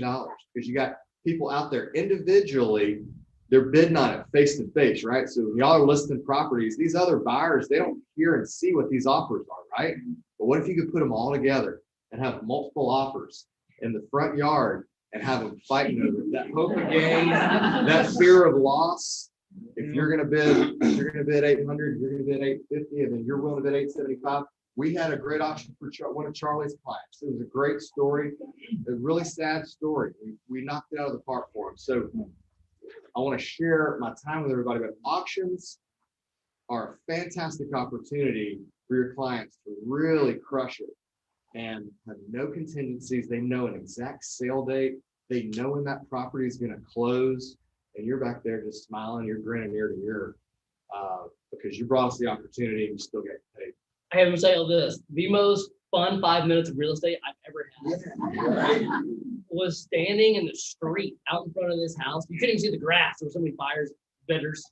because you got people out there individually, they're bidding on it face to face, right? So when y'all are listing properties, these other buyers, they don't hear and see what these offers are, right? But what if you could put them all together and have multiple offers in the front yard and have them fighting over it? That hope of gain, that fear of loss. If you're gonna bid 800, you're gonna bid 850, and then you're willing to bid 875. We had a great auction for one of Charlie's clients. It was a great story, a really sad story. We knocked it out of the park for him. So I want to share my time with everybody, but auctions are a fantastic opportunity for your clients to really crush it and have no contingencies. They know an exact sale date. They know when that property is going to close, and you're back there just smiling, you're grinning ear to ear because you brought us the opportunity and you still get paid.
I have to say all this, the most fun 5 minutes of real estate I've ever had was standing in the street out in front of this house. You couldn't even see the grass. There were so many bidders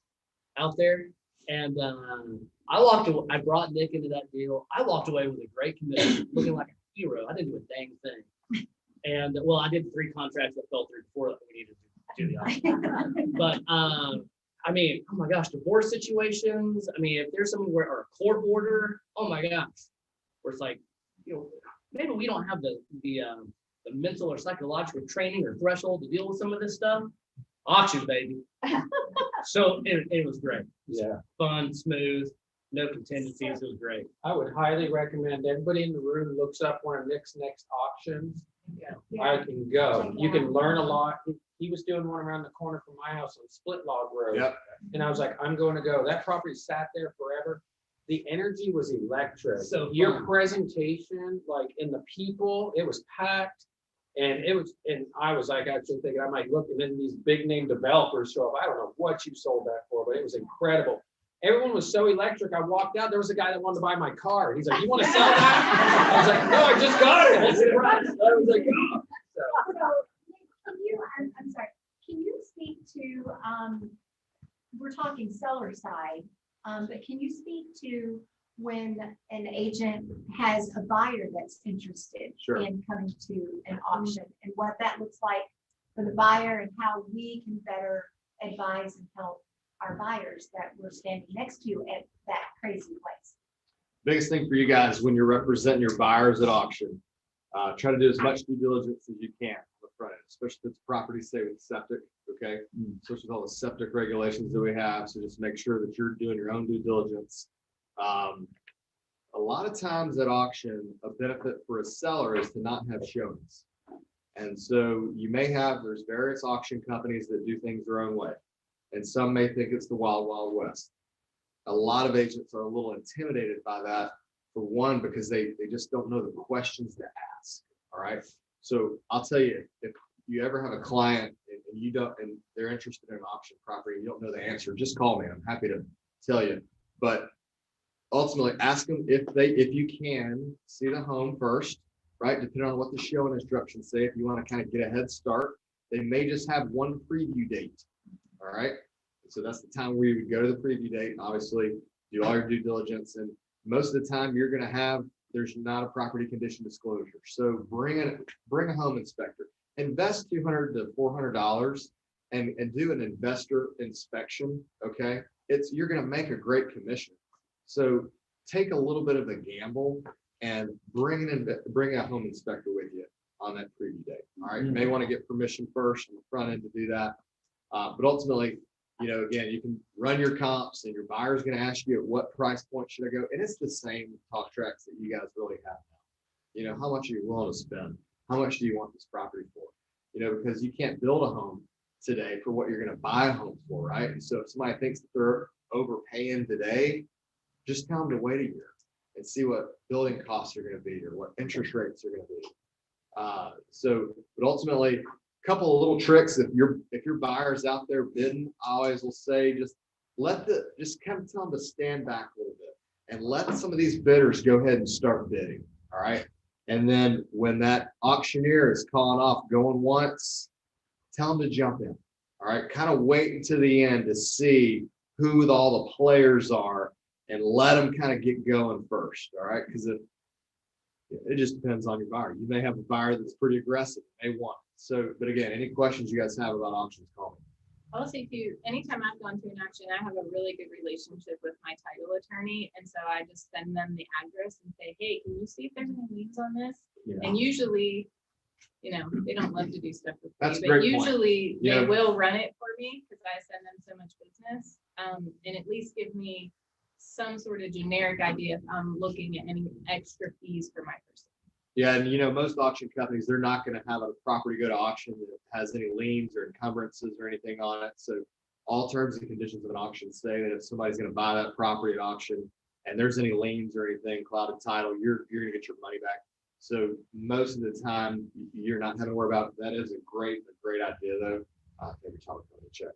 out there. And I brought Nick into that deal. I walked away with a great commission, looking like a hero. I didn't do a dang thing. And well, I did 3 contracts that fell through before we needed to do the auction. But I mean, oh my gosh, divorce situations. I mean, if there's someone or a court order, oh my gosh, where it's like, you know, maybe we don't have the mental or psychological training or threshold to deal with some of this stuff. Auction, baby. So it was great.
Yeah.
Fun, smooth, no contingencies. It was great.
I would highly recommend everybody in the room looks up one of Nick's next auctions. I can go. You can learn a lot. He was doing one around the corner from my house on Split Log Road.
Yep.
And I was like, I'm going to go. That property sat there forever. The energy was electric.
So
your
fun.
Presentation, like in the people, it was packed. And I was like actually thinking I might look, and then these big name developers show up. I don't know what you sold that for, but it was incredible. Everyone was so electric. I walked out. There was a guy that wanted to buy my car. He's like, "You want to sell that?" I was like, "No, I just got it." I was like, "Oh."
I'm sorry, can you speak to, we're talking seller side, but can you speak to when an agent has a buyer that's interested
Sure.
in coming to an auction and what that looks like for the buyer and how we can better advise and help our buyers that we're standing next to at that crazy place?
Biggest thing for you guys when you're representing your buyers at auction, try to do as much due diligence as you can on the front end, especially if it's property, say with septic, okay? Especially with all the septic regulations that we have. So just make sure that you're doing your own due diligence. A lot of times at auction, a benefit for a seller is to not have showings. And so you may have, there's various auction companies that do things their own way. And some may think it's the wild, wild west. A lot of agents are a little intimidated by that, for one, because they just don't know the questions to ask. All right. So I'll tell you, if you ever have a client and you don't, and they're interested in an auction property, and you don't know the answer, just call me. I'm happy to tell you. But ultimately, ask them if you can see the home first, right? Depending on what the showing instructions say. If you want to kind of get a head start, they may just have one preview date. All right. So that's the time where you would go to the preview date and obviously do all your due diligence. And most of the time you're going to have, there's not a property condition disclosure. So bring a home inspector, invest $200 to $400 and do an investor inspection. Okay. You're going to make a great commission. So take a little bit of a gamble and bring a home inspector with you on that preview date. All right. You may want to get permission first on the front end to do that. But ultimately, again, you can run your comps and your buyer's going to ask you at what price point should I go? And it's the same talk tracks that you guys really have now. How much are you willing to spend? How much do you want this property for? Because you can't build a home today for what you're going to buy a home for, right? And so if somebody thinks that they're overpaying today, just tell them to wait a year and see what building costs are going to be or what interest rates are going to be. But ultimately, a couple of little tricks. If your buyer's out there bidding, I always will say just kind of tell them to stand back a little bit and let some of these bidders go ahead and start bidding. All right. And then when that auctioneer is calling off going once, tell them to jump in. All right. Kind of wait until the end to see who all the players are and let them kind of get going first. All right. Because it just depends on your buyer. You may have a buyer that's pretty aggressive. They want it. So, but again, any questions you guys have about auctions, call me.
I'll say anytime I've gone to an auction, I have a really good relationship with my title attorney. And so I just send them the address and say, hey, can you see if there's any liens on this?
Yeah.
And usually, they don't love to do stuff with
That's a
me, but
great point.
usually
Yeah.
they will run it for me because I send them so much business. And at least give me some sort of generic idea if I'm looking at any extra fees for my person.
Yeah, and most auction companies, they're not going to have a property go to auction that has any liens or encumbrances or anything on it. So all terms and conditions of an auction say that if somebody's going to buy that property at auction and there's any liens or anything, clouded title, you're going to get your money back. So most of the time, you're not having to worry about it. That is a great idea, though. Every time I go to check.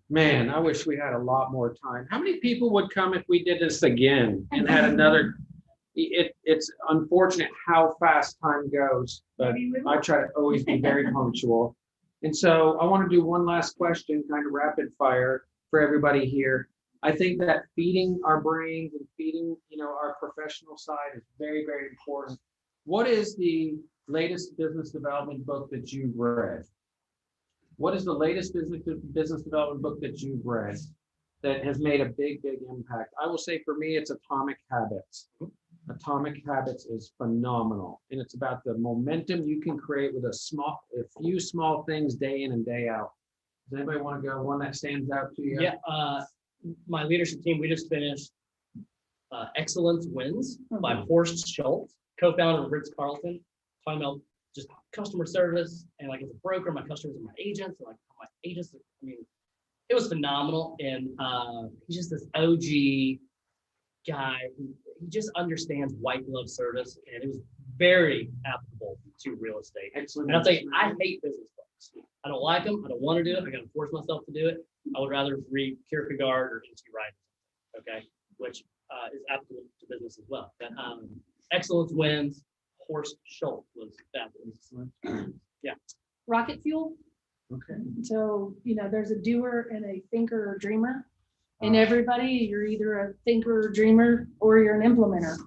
Man, I wish we had a lot more time. How many people would come if we did this again and had another? It's unfortunate how fast time goes, but I try to always be very punctual. And so I want to do one last question, kind of rapid fire for everybody here. I think that feeding our brains and feeding, our professional side is very, very important. What is the latest business development book that you've read? What is the latest business development book that you've read that has made a big, big impact? I will say for me, it's Atomic Habits. Atomic Habits is phenomenal. And it's about the momentum you can create with a few small things day in and day out. Does anybody want to go one that stands out to you?
Yeah, my leadership team, we just finished Excellence Wins by Horst Schultz, co-founder of Ritz-Carlton, talking about just customer service. And like as a broker, my customers are my agents. And like my agents, it was phenomenal. And he's just this OG guy who he just understands white glove service. And it was very applicable to real estate.
Excellent.
And I'll tell you, I hate business books. I don't like them. I don't want to do it. I got to force myself to do it. I would rather read Kierkegaard or E.T. Wright, okay, which is applicable to business as well. But Excellence Wins, Horst Schultz was that. Yeah.
Rocket fuel.
Okay.
So, there's a doer and a thinker or dreamer. And everybody, you're either a thinker or dreamer or you're an implementer.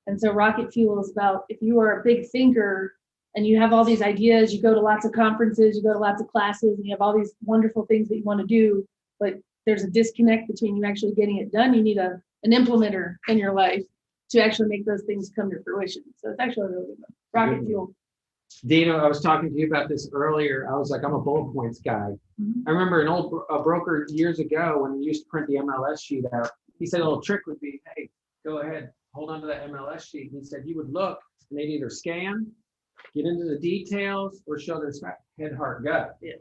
And so rocket fuel is about if you are a big thinker and you have all these ideas, you go to lots of conferences, you go to lots of classes, and you have all these wonderful things that you want to do, but there's a disconnect between you actually getting it done. You need an implementer in your life to actually make those things come to fruition. So it's actually a really good one. Rocket fuel.
Dino, I was talking to you about this earlier. I was like, I'm a bullet points guy. I remember an old broker years ago when we used to print the MLS sheet out. He said a little trick would be, hey, go ahead, hold on to that MLS sheet. And he said you would look and they'd either scan, get into the details, or show their head, heart, gut.
Yeah.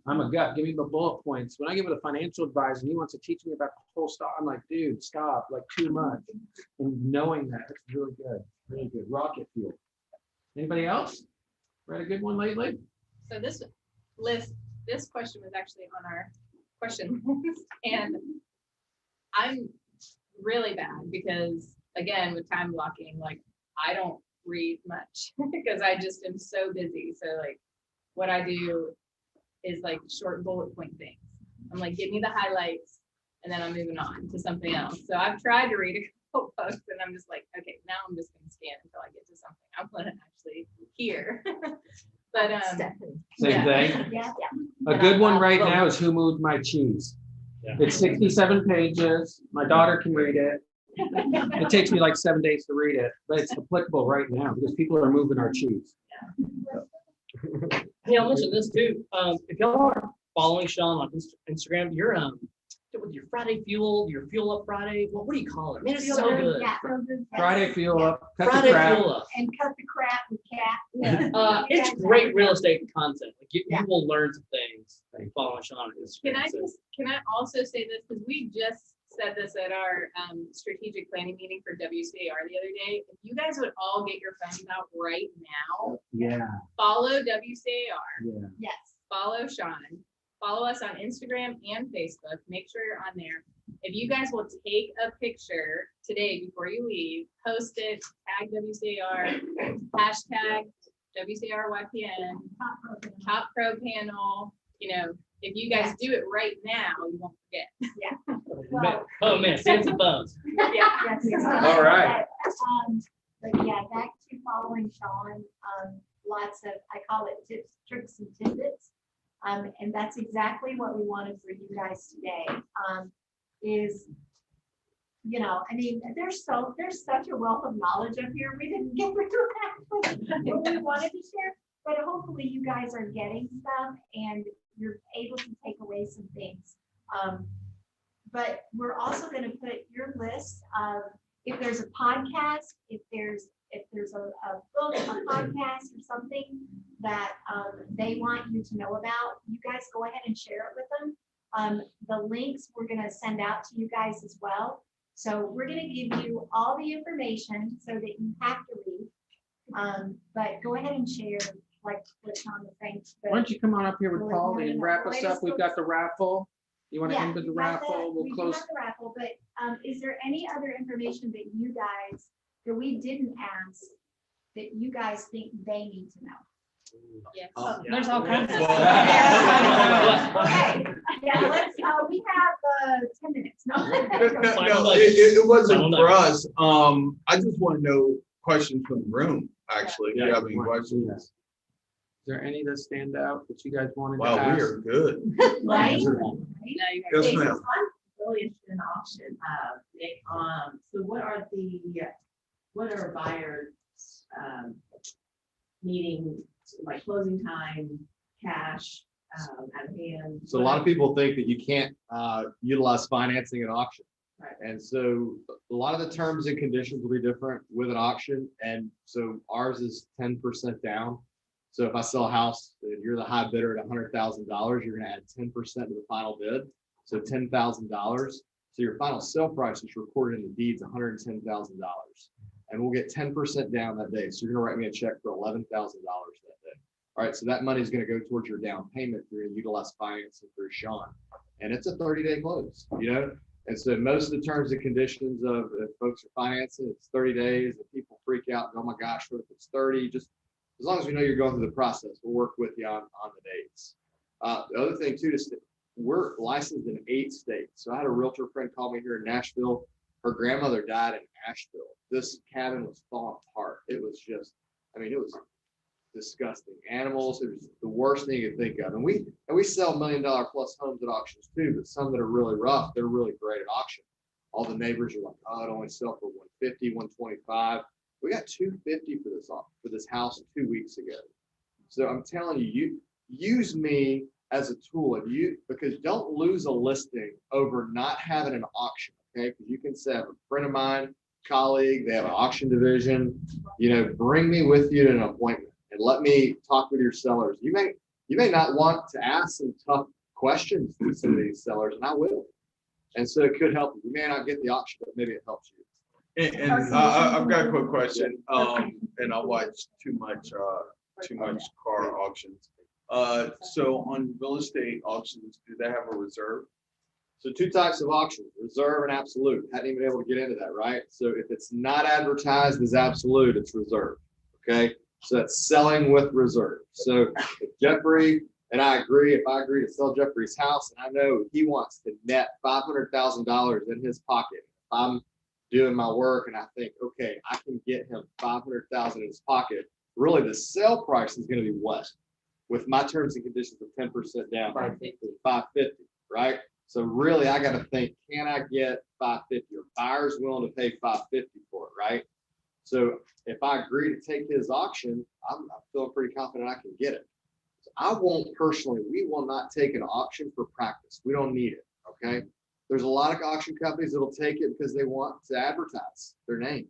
I'm a gut. Give me the bullet points. When I give it a financial advisor and he wants to teach me about the whole stuff, I'm like, dude, stop, like too much. And knowing that, it's really good. Really good. Rocket fuel. Anybody else? Read a good one lately?
So this question was actually on our question list, and I'm really bad because again, with time blocking, like I don't read much because I just am so busy. So like what I do is like short bullet point things. I'm like, give me the highlights and then I'm moving on to something else. So I've tried to read a couple books and I'm just like, okay, now I'm just gonna scan until I get to something I want to actually hear. But
Same thing.
Yeah.
A good one right now is Who Moved My Cheese?
Yeah.
It's 67 pages. My daughter can read it. It takes me like 7 days to read it, but it's applicable right now because people are moving our cheese.
Yeah, I'll mention this too. If y'all are following Shawn on Instagram, you're with your Friday Fuel, your Fuel Up Friday. What do you call it? Man, it's so good.
Yeah.
Friday Fuel Up, cut the
Friday
crap.
Fuel Up.
And cut the crap with cat.
It's great real estate content. Like you will learn some things following Shawn on Instagram.
can I also say this because we just said this at our strategic planning meeting for WCAR the other day. If you guys would all get your phones out right now,
Yeah,
follow WCAR,
yeah.
Yes.
follow Shawn, follow us on Instagram and Facebook. Make sure you're on there. If you guys will take a picture today before you leave, post it, tag WCAR, hashtag WCAR YPN, top pro panel. You know, if you guys do it right now, you won't forget.
Oh man, send some phones.
Yes, yes.
All right.
But yeah, back to following Shawn, lots of, I call it tips, tricks and tidbits. And that's exactly what we wanted for you guys today, is, you know, I mean, there's such a wealth of knowledge up here. We didn't get rid of that what we wanted to share, but hopefully you guys are getting stuff and you're able to take away some things. But we're also going to put your list of, if there's a podcast, if there's a book, a podcast or something that they want you to know about, you guys go ahead and share it with them. The links we're going to send out to you guys as well. So we're going to give you all the information so that you have to read. But go ahead and share, like what Shawn was saying.
Why don't you come on up here with Paul and wrap us up? We've got the raffle. You want to end with the raffle?
We
We'll
do
close.
have the raffle, but is there any other information that you guys, that we didn't ask, that you guys think they need to know?
Yes.
There's all kinds of.
Okay, yeah, let's, we have 10 minutes. No.
No, it wasn't for us. I just want to know questions from the room, actually. If you have any questions.
Is there any that stand out that you guys wanted to
Wow, we
ask?
are good.
Right?
Yes,
Hey,
ma'am.
so I'm really interested in the auction. Nick, so what are buyers needing, like closing time, cash, at hand?
So a lot of people think that you can't utilize financing at auction.
Right.
And so a lot of the terms and conditions will be different with an auction. And so ours is 10% down. So if I sell a house, and you're the high bidder at $100,000, you're gonna add 10% to the final bid. So $10,000. So your final sale price is recorded in the deeds, $110,000. And we'll get 10% down that day. So you're gonna write me a check for $11,000 that day. All right, so that money is gonna go towards your down payment. You're gonna utilize financing through Shawn. And it's a 30-day close, you know? And so most of the terms and conditions of if folks are financing, it's 30 days. If people freak out, oh my gosh, what if it's 30? Just as long as we know you're going through the process, we'll work with you on the dates. The other thing too is we're licensed in 8 states. So I had a realtor friend call me here in Nashville. Her grandmother died in Asheville. This cabin was falling apart. It was just, I mean, it was disgusting. Animals, it was the worst thing you could think of. And we sell $1 million plus homes at auctions too, but some that are really rough, they're really great at auction. All the neighbors are like, oh, it only sell for 150, 125. We got 250 for this house 2 weeks ago. So I'm telling you, you use me as a tool, because don't lose a listing over not having an auction, okay? Because you can say, I have a friend of mine, colleague, they have an auction division, you know, bring me with you to an appointment and let me talk with your sellers. You may not want to ask some tough questions to some of these sellers, and I will. And so it could help you. You may not get the auction, but maybe it helps you.
And I've got a quick question. And I watch too much car auctions. So on real estate auctions, do they have a reserve?
So 2 types of auctions, reserve and absolute. Hadn't even been able to get into that, right? So if it's not advertised as absolute, it's reserve, okay? So that's selling with reserve. So if Jeffrey, and I agree, if I agree to sell Jeffrey's house and I know he wants to net $500,000 in his pocket, if I'm doing my work and I think, okay, I can get him $500,000 in his pocket, really the sale price is going to be what? With my terms and conditions of 10% down, 550, right? So really I got to think, can I get 550? Are buyers willing to pay 550 for it, right? So if I agree to take his auction, I'm feeling pretty confident I can get it. So I won't personally, we will not take an auction for practice. We don't need it, okay? There's a lot of auction companies that'll take it because they want to advertise their name.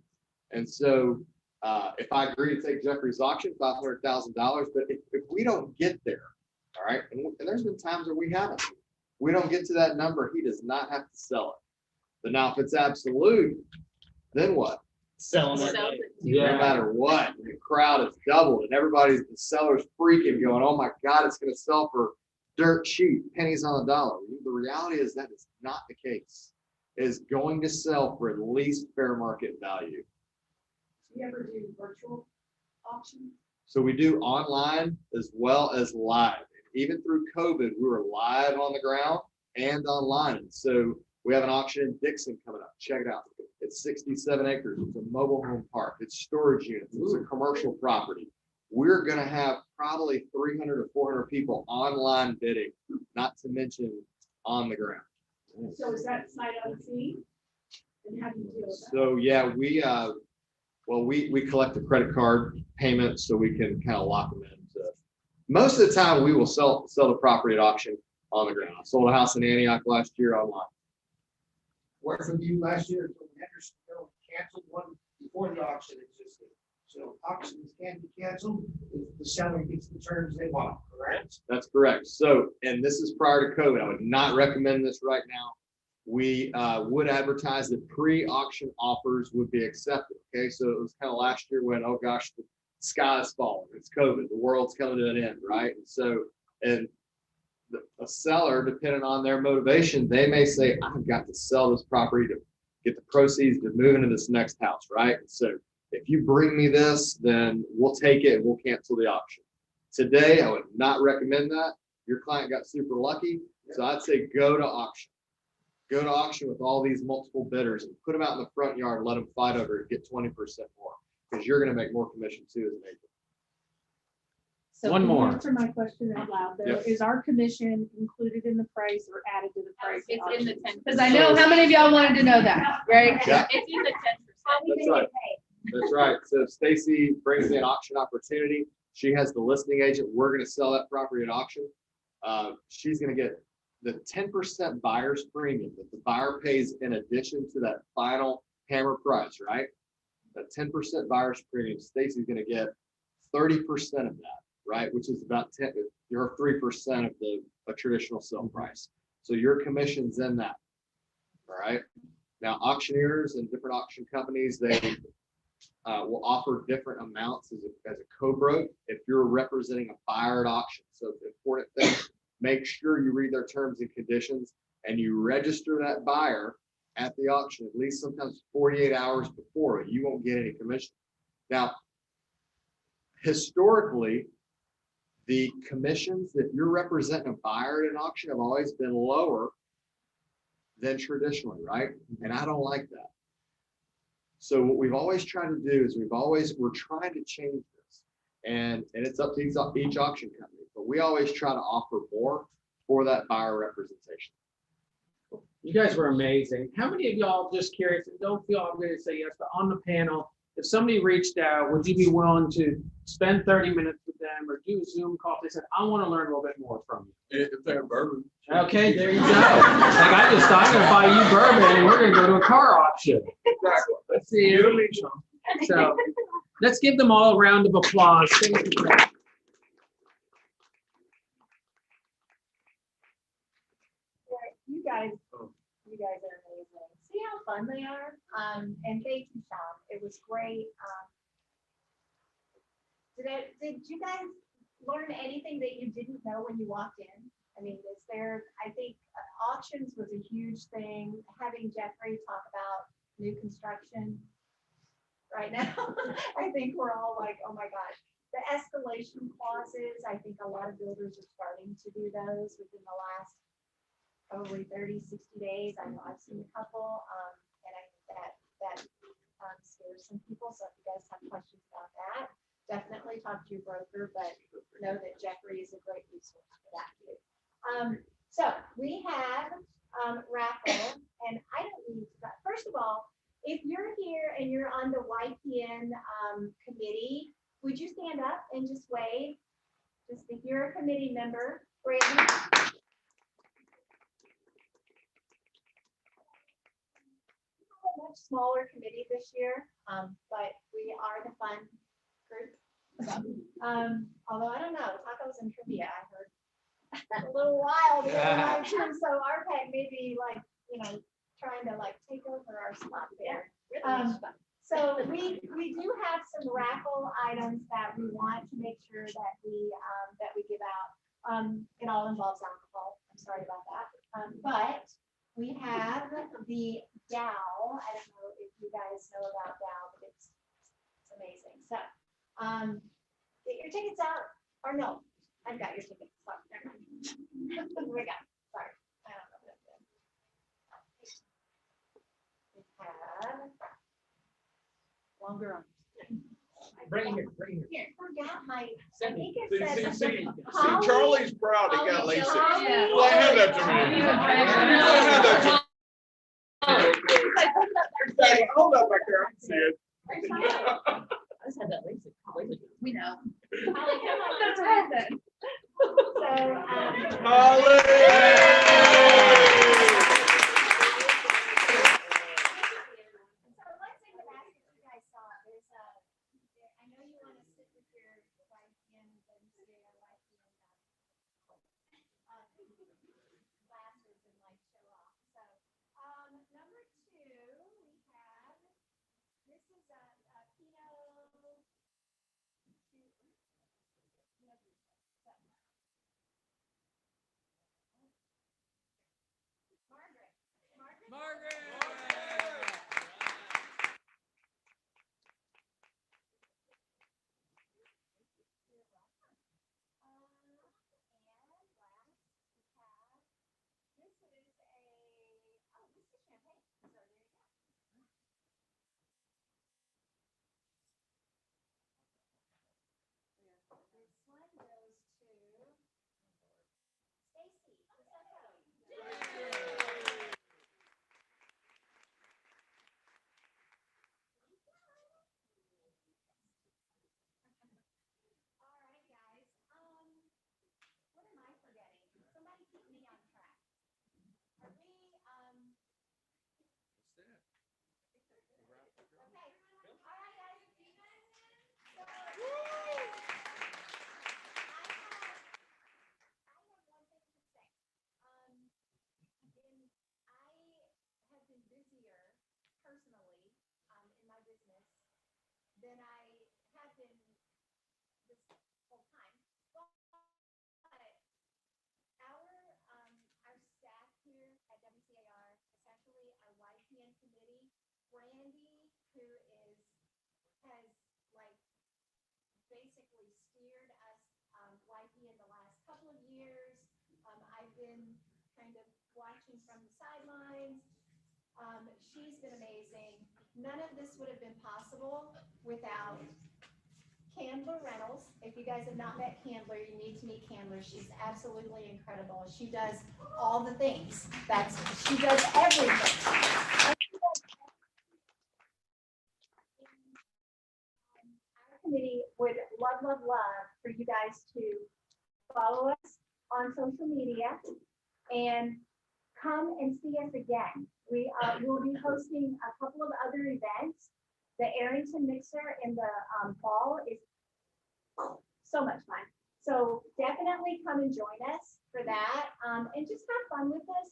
And so if I agree to take Jeffrey's auction, $500,000, but if we don't get there, all right, and there's been times where we haven't. We don't get to that number, he does not have to sell it. But now if it's absolute, then what?
Selling it.
So,
No matter what, the crowd is doubled and everybody's, the seller's freaking going, oh my God, it's gonna sell for dirt cheap, pennies on the dollar. The reality is that is not the case. It is going to sell for at least fair market value.
Do you ever do virtual auctions?
So we do online as well as live. Even through COVID, we were live on the ground and online. And so we have an auction in Dixon coming up. Check it out. It's 67 acres. It's a mobile home park. It's storage units. It's a commercial property. We're going to have probably 300 to 400 people online bidding, not to mention on the ground.
So is that sight unseen? And how do you deal with that?
So yeah, we collect the credit card payments so we can kind of lock them in. Most of the time, we will sell the property at auction on the ground. I sold a house in Antioch last year online.
Worked from you last year, so Hendersonville canceled one before the auction existed. So auctions can be canceled if the seller gets the terms they want, correct?
That's correct. So, and this is prior to COVID. I would not recommend this right now. We would advertise that pre-auction offers would be accepted. Okay, so it was kind of last year when, oh gosh, the sky is falling. It's COVID. The world's coming to an end, right? And so, and a seller, depending on their motivation, they may say, I've got to sell this property to get the proceeds to move into this next house, right? So if you bring me this, then we'll take it and we'll cancel the auction. Today, I would not recommend that. Your client got super lucky. So I'd say go to auction. Go to auction with all these multiple bidders and put them out in the front yard and let them fight over it, get 20% more, because you're going to make more commission too as an agent.
So
One
can you
more.
answer my question out loud though?
Yep.
Is our commission included in the price or added to the price?
It's in the 10%.
Because I know how many of y'all wanted to know that, right?
Yeah.
It's in the 10%.
That's right. That's right. So if Stacy brings me an auction opportunity, she has the listing agent. We're going to sell that property at auction. She's going to get the 10% buyer's premium that the buyer pays in addition to that final hammer price, right? That 10% buyer's premium, Stacy's going to get 30% of that, right? Which is about 10, you're 3% of a traditional sale price. So your commission's in that, all right? Now, auctioneers and different auction companies, they will offer different amounts as a co-broke if you're representing a buyer at auction. So the important thing, make sure you read their terms and conditions and you register that buyer at the auction, at least sometimes 48 hours before, you won't get any commission. Now, historically, the commissions that you're representing a buyer at an auction have always been lower than traditionally, right? And I don't like that. So what we've always tried to do is we're trying to change this, and it's up to each auction company, but we always try to offer more for that buyer representation.
You guys were amazing. How many of y'all, just curious, and don't feel obligated to say yes, but on the panel, if somebody reached out, would you be willing to spend 30 minutes with them or do a Zoom call? If they said, I want to learn a little bit more from you.
If they're bourbon.
Okay, there you go. Like I just thought I'm going to buy you bourbon and we're going to go to a car auction.
Exactly.
Let's see. So let's give them all a round of applause. Thank you.
You guys are amazing. See how fun they are? And thank you, Shawn. It was great. Did you guys learn anything that you didn't know when you walked in? I mean, I think auctions was a huge thing. Having Jeffrey talk about new construction right now, I think we're all like, oh my gosh. The escalation clauses, I think a lot of builders are starting to do those within the last probably 30, 60 days. I know I've seen a couple, and I think that scares some people. So if you guys have questions about that, definitely talk to your broker, but know that Jeffrey is a great resource for that too. So we have raffle, and I don't need to, first of all, if you're here and you're on the YPN committee, would you stand up and just wave? Just if you're a committee member, Brandon. Much smaller committee this year, but we are the fun group. Although I don't know, tacos and trivia, I heard a little wild. So our pet may be like, trying to like take over our spot there.
Really nice fun.
So we do have some raffle items that we want to make sure that we give out. It all involves alcohol. I'm sorry about that. But we have the Dow. I don't know if you guys know about Dow, but it's amazing. So get your tickets out, or no, I've got your tickets. Oh, never mind. We got, sorry. I don't know what it is. We have longer arms.
Bring it here, bring it here.
Here, forgot my, I
Send
think
me.
it says.
See,
Holly-
Charlie's proud he got LASIK.
Holly-
Well, hand that to me. Hand that to me. Hey, hold up back there, I can see it.
I just had that LASIK.
We know.
Holly, come on.
That's right then.
So,
Holly!
So let's say the last that you guys saw, there's I know you want to sit with your YPN and say YPN glasses and like show off. So, number 2, we have, this is a Pinot. Margaret. Than I have been this whole time. But our staff here at WCAR, especially our YPN committee, Brandy, who has like basically steered us YPN the last couple of years. I've been kind of watching from the sidelines. She's been amazing. None of this would have been possible without Candler Reynolds. If you guys have not met Candler, you need to meet Candler. She's absolutely incredible. She does all the things. She does everything. Our committee would love for you guys to follow us on social media and come and see us again. We will be hosting a couple of other events. The Arrington Mixer in the fall is so much fun. So definitely come and join us for that, and just have fun with us.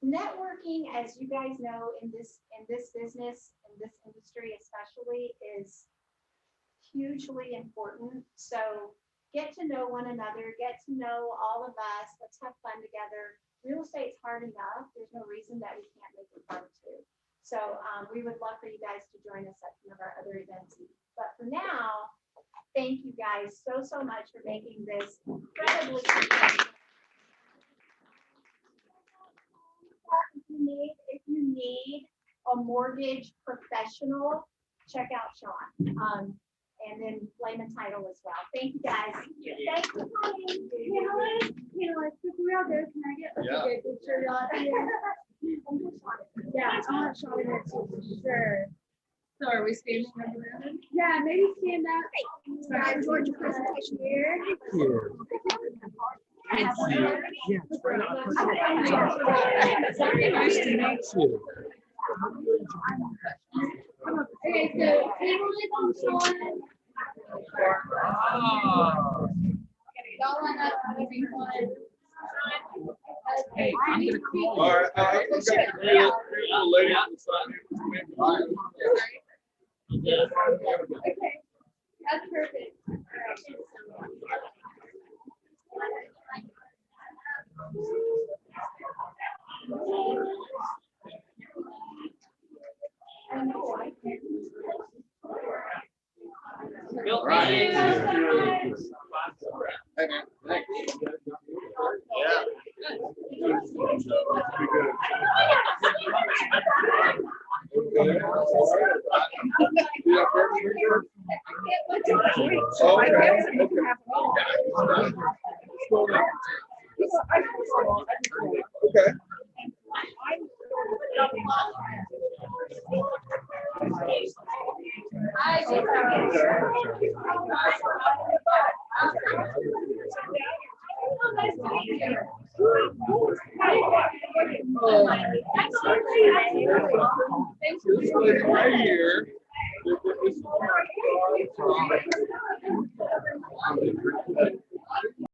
Networking, as you guys know, in this business, in this industry especially, is hugely important. So get to know one another, get to know all of us. Let's have fun together. Real estate's hard enough. There's no reason that we can't make it hard too. So we would love for you guys to join us at some of our other events. But for now, thank you guys so much for making this incredibly successful. If you need a mortgage professional, check out Shawn. And then Layman Title as well. Thank you guys. Thanks for coming. Panelists, if we all go, can I get like a good picture? Yeah, I want Shawn in there too, sure.
So are we standing around?
Yeah, maybe stand up. I'm George's presentation here.
Very nice to meet you.
Okay, so table is on Shawn. Y'all line up, maybe one.
Hey, I'm gonna call you.
All right,
Yeah.
Okay, that's perfect.
Bill,
Right.
thank you.
Hey, man. Thanks. Yeah.
Okay.
Right here.